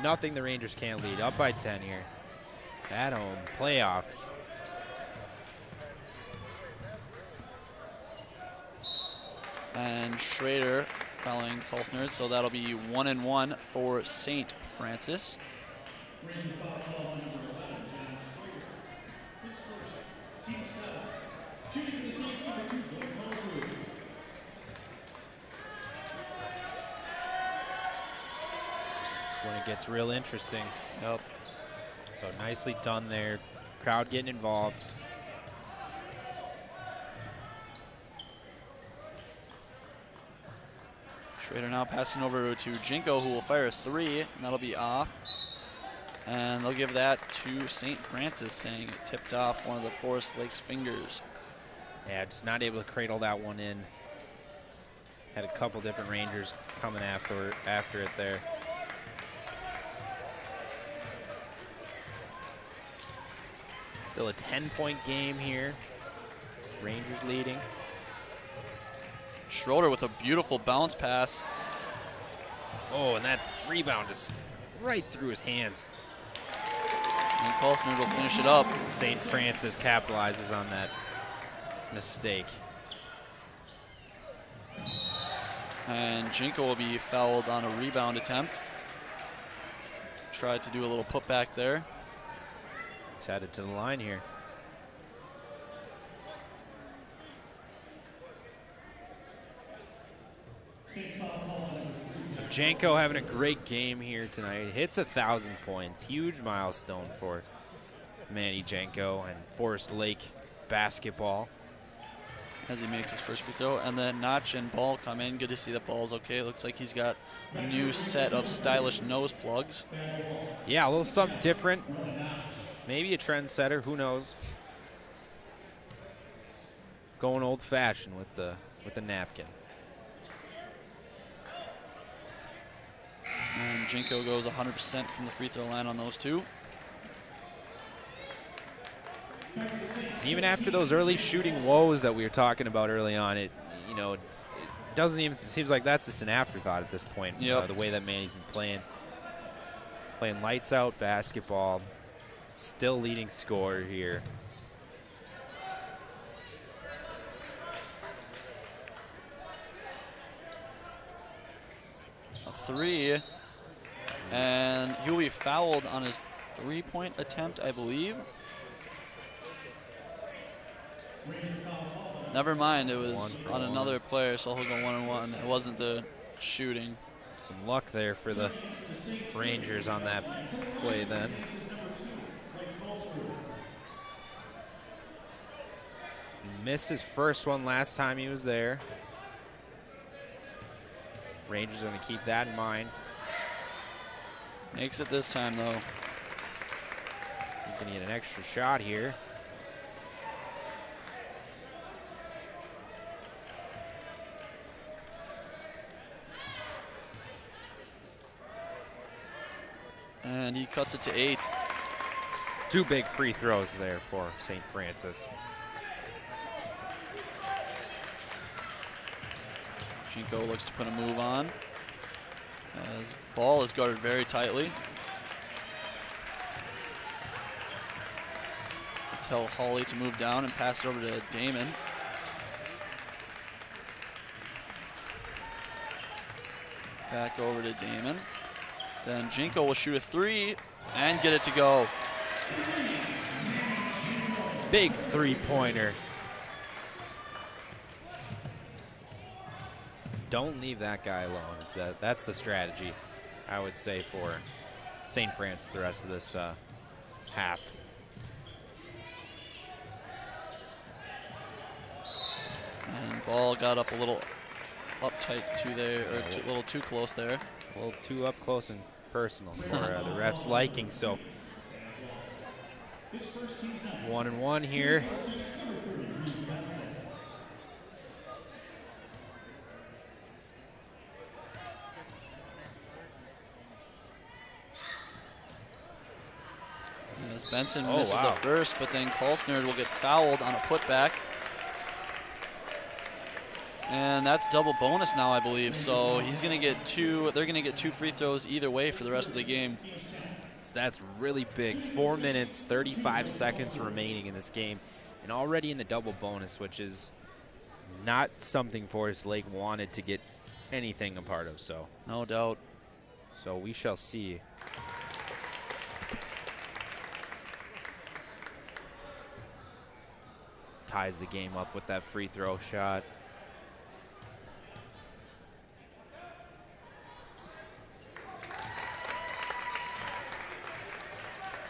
nothing the Rangers can't lead. Up by 10 here. At home, playoffs. And Schrader fouling Kolsner, so that'll be 1-1 for St. Francis. When it gets real interesting. Yep. So nicely done there. Crowd getting involved. Schrader now passing over to Jenko, who will fire a three, and that'll be off. And they'll give that to St. Francis, saying it tipped off one of the Forest Lake's fingers. Yeah, just not able to cradle that one in. Had a couple different Rangers coming after it there. Still a 10-point game here. Rangers leading. Schroeder with a beautiful bounce pass. Oh, and that rebound is right through his hands. And Kolsner will finish it up. St. Francis capitalizes on that mistake. And Jenko will be fouled on a rebound attempt. Tried to do a little putback there. He's headed to the line here. Janko having a great game here tonight. Hits 1,000 points. Huge milestone for Manny Janko and Forest Lake basketball. As he makes his first free throw. And then Notch and Ball come in. Good to see that Ball's okay. Looks like he's got a new set of stylish nose plugs. Yeah, a little something different. Maybe a trendsetter. Who knows? Going old-fashioned with the napkin. And Jinko goes 100% from the free throw line on those two. Even after those early shooting woes that we were talking about early on, it doesn't even seems like that's just an afterthought at this point. Yep. The way that Manny's been playing lights out basketball, still leading scorer here. A three, and he'll be fouled on his three-point attempt, I believe. Never mind, it was on another player, so he'll go 1-1. It wasn't the shooting. Some luck there for the Rangers on that play then. He missed his first one last time he was there. Rangers are going to keep that in mind. Makes it this time, though. He's going to get an extra shot here. And he cuts it to 8. Two big free throws there for St. Francis. Jinko looks to put a move on. As Ball is guarded very tightly. Tell Hawley to move down and pass it over to Damon. Back over to Damon. Then Jinko will shoot a three and get it to go. Big three-pointer. Don't leave that guy alone. That's the strategy, I would say, for St. Francis the rest of this half. And Ball got up a little uptight to there, or a little too close there. A little too up close and personal for the ref's liking. So 1-1 here. As Benson misses the first, but then Kolsner will get fouled on a putback. And that's double bonus now, I believe. So he's going to get two. They're going to get 2 free throws either way for the rest of the game. So that's really big. 4 minutes, 35 seconds remaining in this game, and already in the double bonus, which is not something Forest Lake wanted to get anything a part of. So no doubt. So we shall see. Ties the game up with that free throw shot.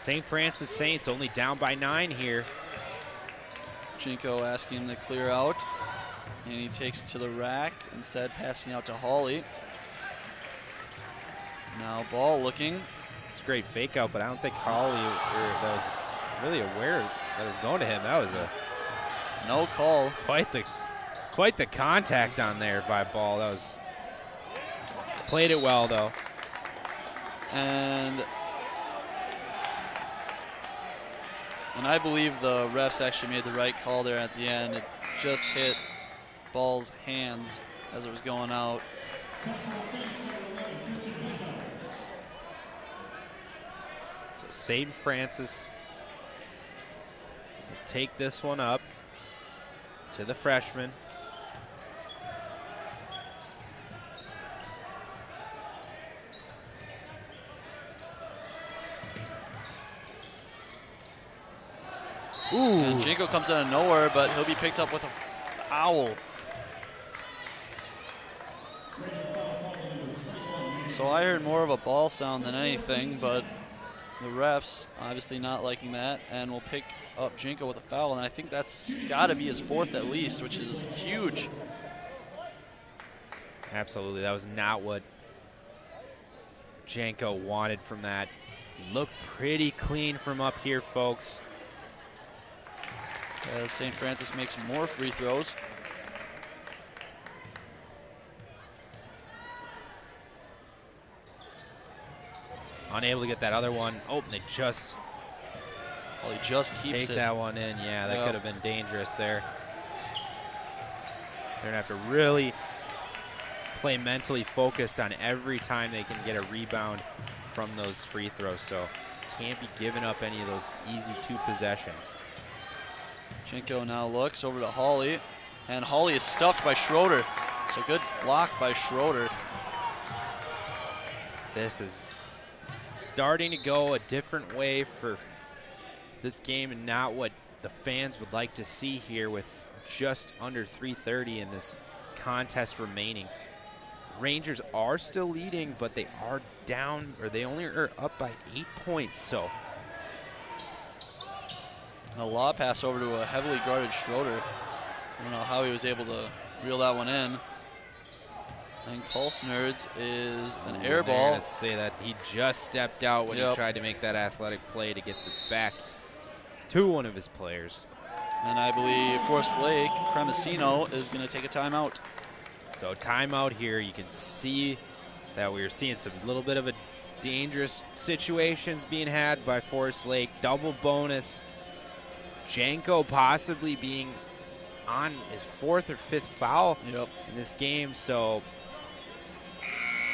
St. Francis Saints only down by 9 here. Jinko asking him to clear out, and he takes it to the rack, instead passing out to Hawley. Now Ball looking. It's a great fake out, but I don't think Hawley was really aware that it was going to him. That was a no call. Quite the contact on there by Ball. That was played it well though. And I believe the refs actually made the right call there at the end. It just hit Ball's hands as it was going out. So St. Francis will take this one up to the freshman. Ooh. And Jinko comes out of nowhere, but he'll be picked up with a foul. So I heard more of a ball sound than anything, but the refs obviously not liking that, and will pick up Jinko with a foul, and I think that's got to be his 4th at least, which is huge. Absolutely, that was not what Janko wanted from that. Looked pretty clean from up here, folks. As St. Francis makes more free throws. Unable to get that other one. Oh, they just Well, he just keeps take it. that one in. Yeah, that could have been dangerous there. They're going to have to really play mentally focused on every time they can get a rebound from those free throws. So can't be giving up any of those easy 2 possessions. Jinko now looks over to Hawley, and Hawley is stuffed by Schroeder. So good block by Schroeder. This is starting to go a different way for this game and not what the fans would like to see here with just under 3:30 in this contest remaining. Rangers are still leading, but they are down, or they only are up by 8 points. So And a lob pass over to a heavily guarded Schroeder. I don't know how he was able to reel that one in. And Kolsnerds is an air ball. Let's say that he just stepped out when he tried to make that athletic play to get the back to one of his players. And I believe Forest Lake, Cremesino, is going to take a timeout. So timeout here. You can see that we are seeing some little bit of a dangerous situations being had by Forest Lake. Double bonus. Janko possibly being on his 4th or 5th foul in this game. So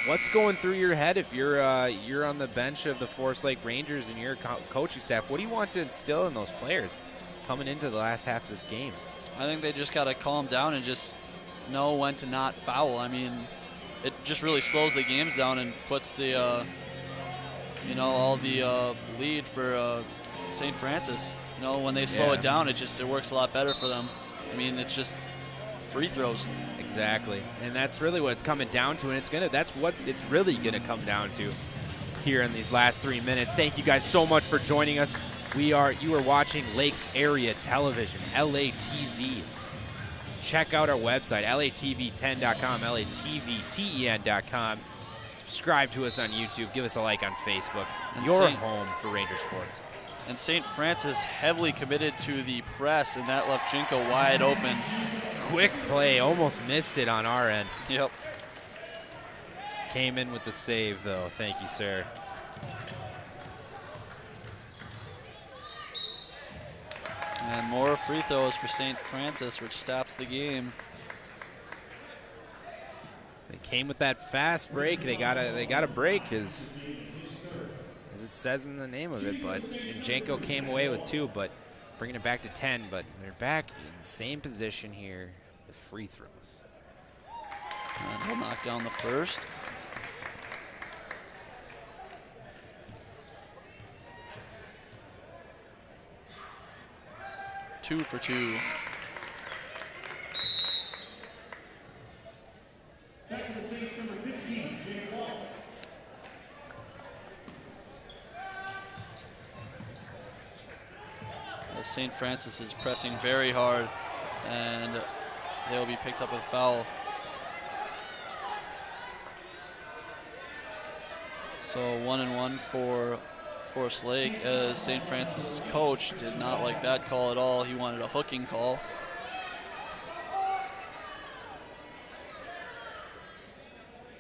what's going through your head if you're on the bench of the Forest Lake Rangers and your coaching staff? What do you want to instill in those players coming into the last half of this game? I think they just got to calm down and just know when to not foul. I mean, it just really slows the games down and puts the, all the lead for St. Francis. You know, when they slow it down, it works a lot better for them. I mean, it's just free throws. Exactly, and that's really what it's coming down to, and that's what it's really gonna come down to here in these last 3 minutes. Thank you guys so much for joining us. You are watching Lakes Area Television, LATV. Check out our website, latv10.com, latvten.com. Subscribe to us on YouTube. Give us a like on Facebook. And Your home for Ranger Sports. And St. Francis heavily committed to the press, and that left Jinko wide open. Quick play, almost missed it on our end. Yep. Came in with the save, though. Thank you, sir. And more free throws for St. Francis, which stops the game. They came with that fast break. They got a break, as it says in the name of it. But and Janko came away with 2, but bringing it back to 10. But they're back in the same position here with free throws. And he'll knock down the first. Two for 2. Back to the Saints, number 15, Jay Wall. St. Francis is pressing very hard, and they'll be picked up with a foul. So 1-1 for Forest Lake, as St. Francis' coach did not like that call at all. He wanted a hooking call.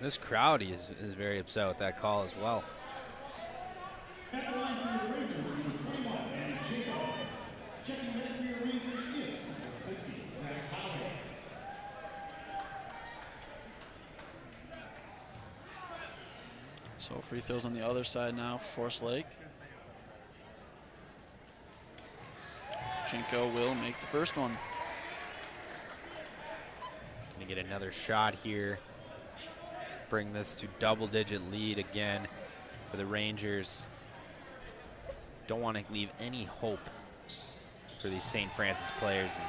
This crowd is very upset with that call as well. At the line for your Rangers, number 21, Manny Jacob. Checking back for your Rangers is number 50, Zach Howell. So free throws on the other side now for Forest Lake. Jinko will make the first one. Gonna get another shot here. Bring this to double-digit lead again for the Rangers. Don't want to leave any hope for these St. Francis players. And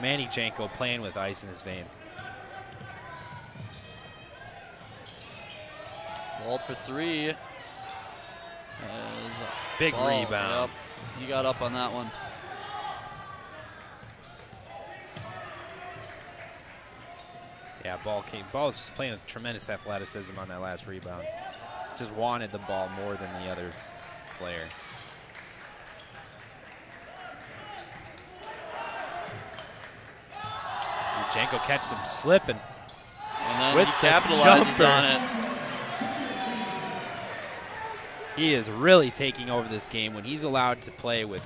Manny Janko playing with ice in his veins. Balled for 3. Big ball. rebound. Yep. He got up on that one. Yeah, ball was just playing with tremendous athleticism on that last rebound. Just wanted the ball more than the other player. Janko catches him slipping. And then With he the capitalizes jumper. on it. He is really taking over this game when he's allowed to play with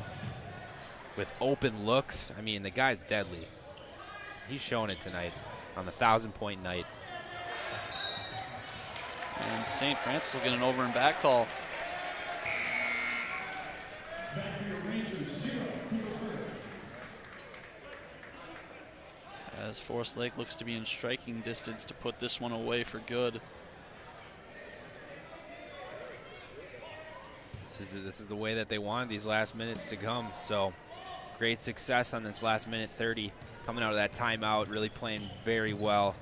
open looks. I mean, the guy's deadly. He's showing it tonight on the 1,000-point night. And St. Francis will get an over and back call. As Forest Lake looks to be in striking distance to put this one away for good. This is the way that they wanted these last minutes to come. So great success on this last minute 30. Coming out of that timeout, really playing very well.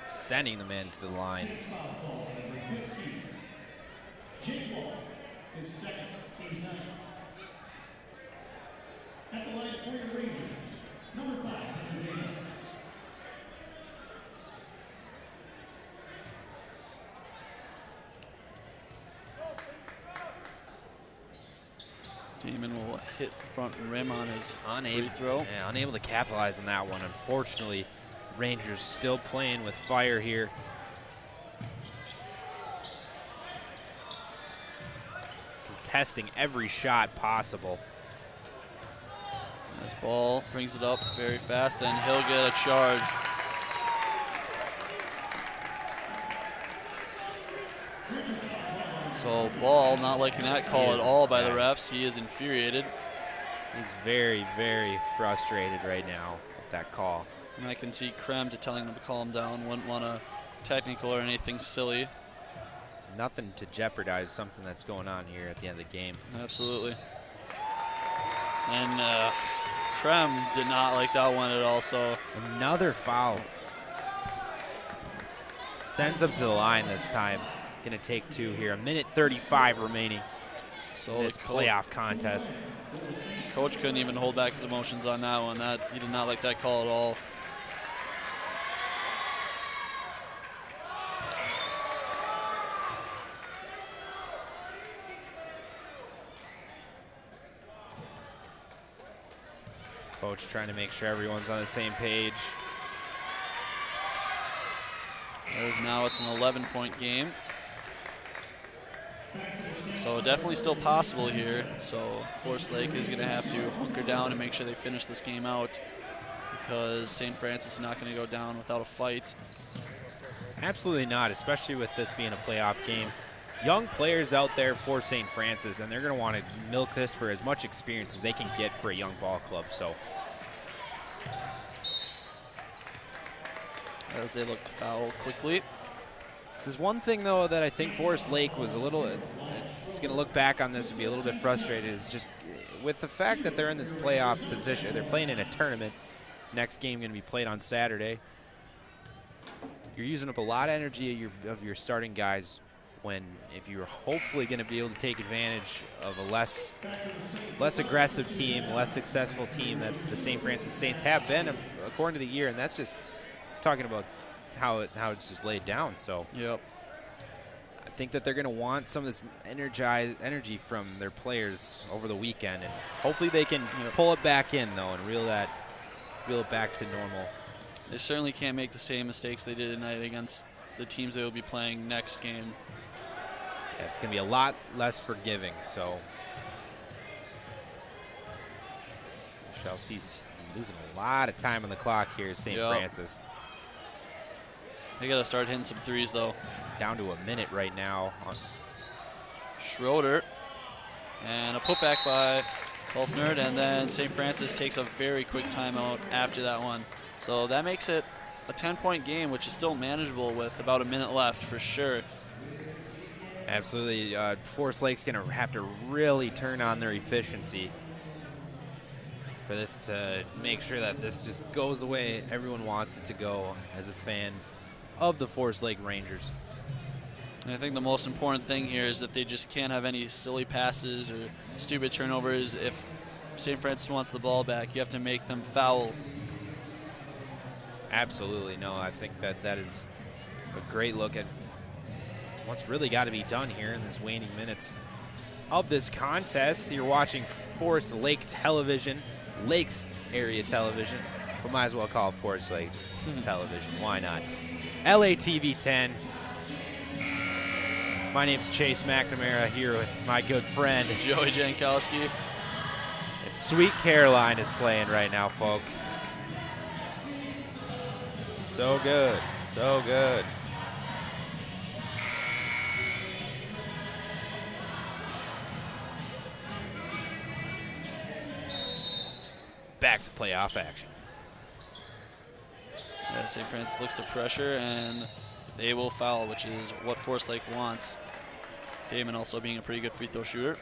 Sending the man to the line. Jake Wall is second, team's 9. At the line for your Rangers, number 5, Damon will hit front rim on his free throw. Yeah, unable to capitalize on that one. Unfortunately, Rangers still playing with fire here. Contesting every shot possible. This ball brings it up very fast, and he'll get a charge. So Ball not liking that call at all by the refs. He is infuriated. He's very, very frustrated right now with that call. And I can see Krem telling him to calm down. Wouldn't want a technical or anything silly. Nothing to jeopardize something that's going on here at the end of the game. Absolutely. And Krem did not like that one at all. So another foul. Sends him to the line this time. Going to take 2 here. 1:35 remaining. So this playoff contest. Coach couldn't even hold back his emotions on that one. He did not like that call at all. Coach trying to make sure everyone's on the same page. As now it's an 11-point game. So definitely still possible here. So Forest Lake is going to have to hunker down and make sure they finish this game out, because St. Francis is not going to go down without a fight. Absolutely not, especially with this being a playoff game. Young players out there for St. Francis, and they're going to want to milk this for as much experience as they can get for a young ball club. So as they look to foul quickly. This is one thing, though, that I think Forest Lake was a little, it's going to look back on this and be a little bit frustrated, is just with the fact that they're in this playoff position. They're playing in a tournament. Next game going to be played on Saturday. You're using up a lot of energy of your starting guys if you're hopefully going to be able to take advantage of a less aggressive team, less successful team that the St. Francis Saints have been according to the year, and that's just talking about how it's just laid down. So yep. I think that they're going to want some of this energy from their players over the weekend, and hopefully they can pull it back in, though, and reel it back to normal. They certainly can't make the same mistakes they did tonight against the teams they will be playing next game. Yeah, it's going to be a lot less forgiving, so we shall see. Losing a lot of time on the clock here, St. Francis. They got to start hitting some threes, though. Down to a minute right now. Schroeder. And a putback by Pulsnerd, and then St. Francis takes a very quick timeout after that one. So that makes it a 10-point game, which is still manageable with about a minute left for sure. Absolutely. Forest Lake's going to have to really turn on their efficiency for this to make sure that this just goes the way everyone wants it to go as a fan of the Forest Lake Rangers. And I think the most important thing here is that they just can't have any silly passes or stupid turnovers. If St. Francis wants the ball back, you have to make them foul. Absolutely. No, I think that is a great look at what's really got to be done here in this waning minutes of this contest. You're watching Forest Lake Television, Lakes Area Television. We might as well call it Forest Lakes Television. Why not? LATV 10. My name's Chase McNamara here with my good friend Joey Jankowski. And Sweet Caroline is playing right now, folks. So good, so good. Back to playoff action. Yeah, St. Francis looks to pressure, and they will foul, which is what Forest Lake wants. Damon also being a pretty good free throw shooter.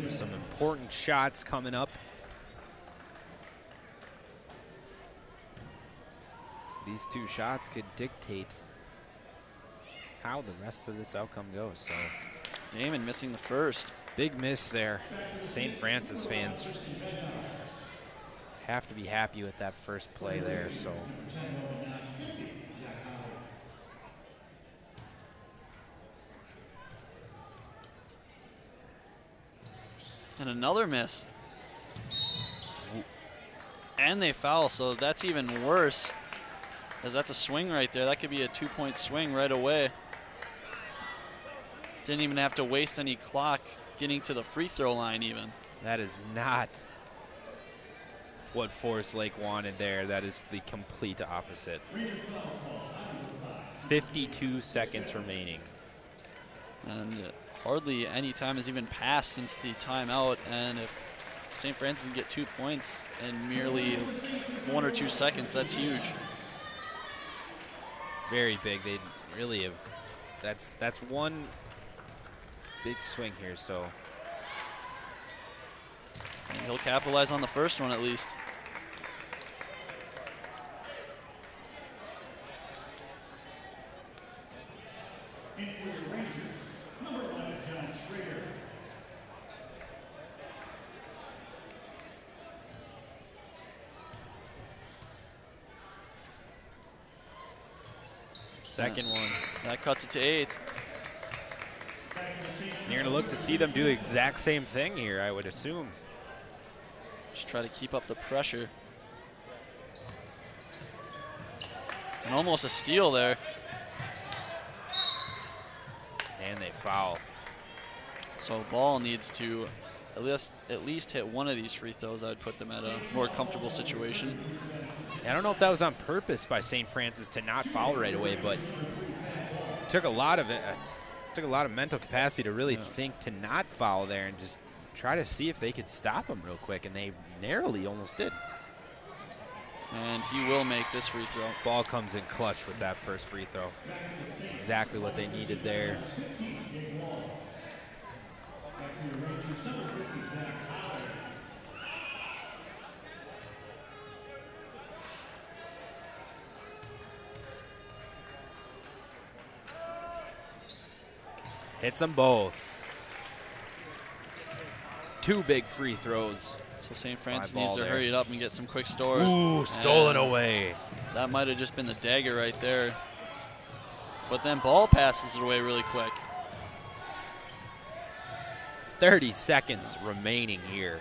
There's some important shots coming up. These two shots could dictate how the rest of this outcome goes. So Damon missing the first. Big miss there. St. Francis fans have to be happy with that first play there. So and another miss. And they foul, so that's even worse, because that's a swing right there. That could be a 2-point swing right away. Didn't even have to waste any clock getting to the free throw line even. that is not what Forest Lake wanted there. That is the complete opposite. 52 seconds remaining. And hardly any time has even passed since the timeout, and if St. Francis can get 2 points in merely 1 or 2 seconds, that's huge. Very big. They really have. That's one big swing here. So And he'll capitalize on the first one at least. second one. That cuts it to 8. You're going to look to see them do the exact same thing here, I would assume. Just try to keep up the pressure. And almost a steal there. And they foul. So Ball needs to at least hit one of these free throws. I'd put them at a more comfortable situation. I don't know if that was on purpose by St. Francis to not foul right away, but it took a lot of mental capacity to really think to not foul there and just try to see if they could stop him real quick, and they narrowly almost did. And he will make this free throw. Ball comes in clutch with that first free throw. Exactly what they needed there. Hits them both. 2 big free throws. So St. Francis Fly needs ball to there. hurry it up and get some quick stores. Ooh, stolen And away. that might have just been the dagger right there. But then Ball passes it away really quick. 30 seconds remaining here.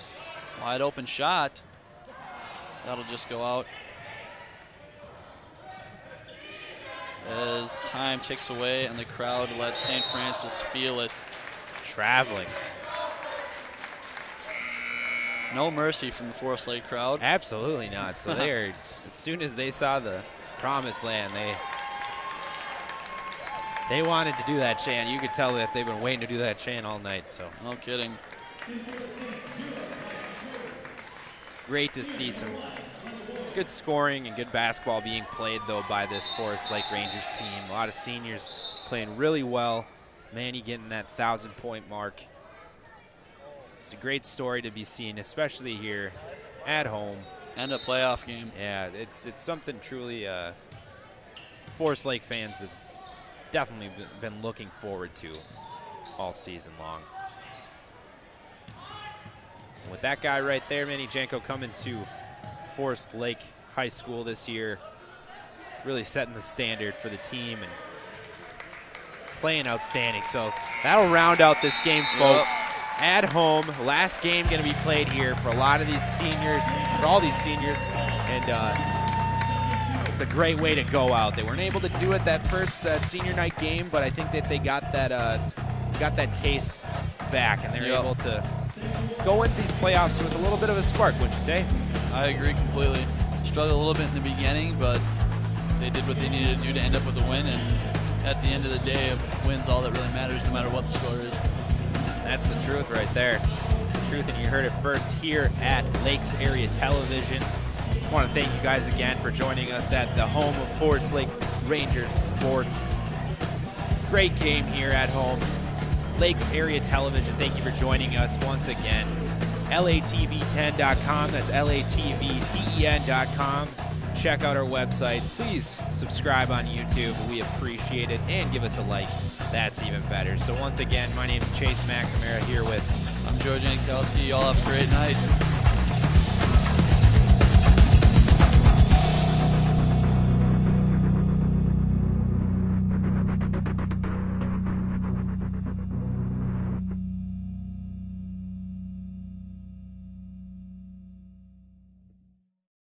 Wide open shot. That'll just go out. As time ticks away and the crowd lets St. Francis feel it. Traveling. No mercy from the Forest Lake crowd. Absolutely not. So they're, as soon as they saw the promised land, they wanted to do that chant. You could tell that they've been waiting to do that chant all night. So No kidding. great to see some Good scoring and good basketball being played, though, by this Forest Lake Rangers team. A lot of seniors playing really well. Manny getting that 1,000-point mark. It's a great story to be seen, especially here at home. And a playoff game. Yeah, it's something truly Forest Lake fans have definitely been looking forward to all season long. And with that guy right there, Manny Janko, coming to Forest Lake High School this year, really setting the standard for the team and playing outstanding. So that'll round out this game, folks. At home, last game going to be played here for a lot of these seniors, for all these seniors, and it's a great way to go out. They weren't able to do it that first senior night game, but I think that they got that taste back, and they're able to go into these playoffs with a little bit of a spark, wouldn't you say? I agree completely. Struggled a little bit in the beginning, but they did what they needed to do to end up with a win, and at the end of the day, a win's all that really matters, no matter what the score is. That's the truth right there. It's the truth, and you heard it first here at Lakes Area Television. I want to thank you guys again for joining us at the home of Forest Lake Rangers Sports. Great game here at home. Lakes Area Television, thank you for joining us once again. LATV10.com, that's LATVTEN.com. Check out our website. Please subscribe on YouTube. We appreciate it. And give us a like. That's even better. So once again, my name is Chase McNamara here with... I'm George Jankowski. Y'all have a great night.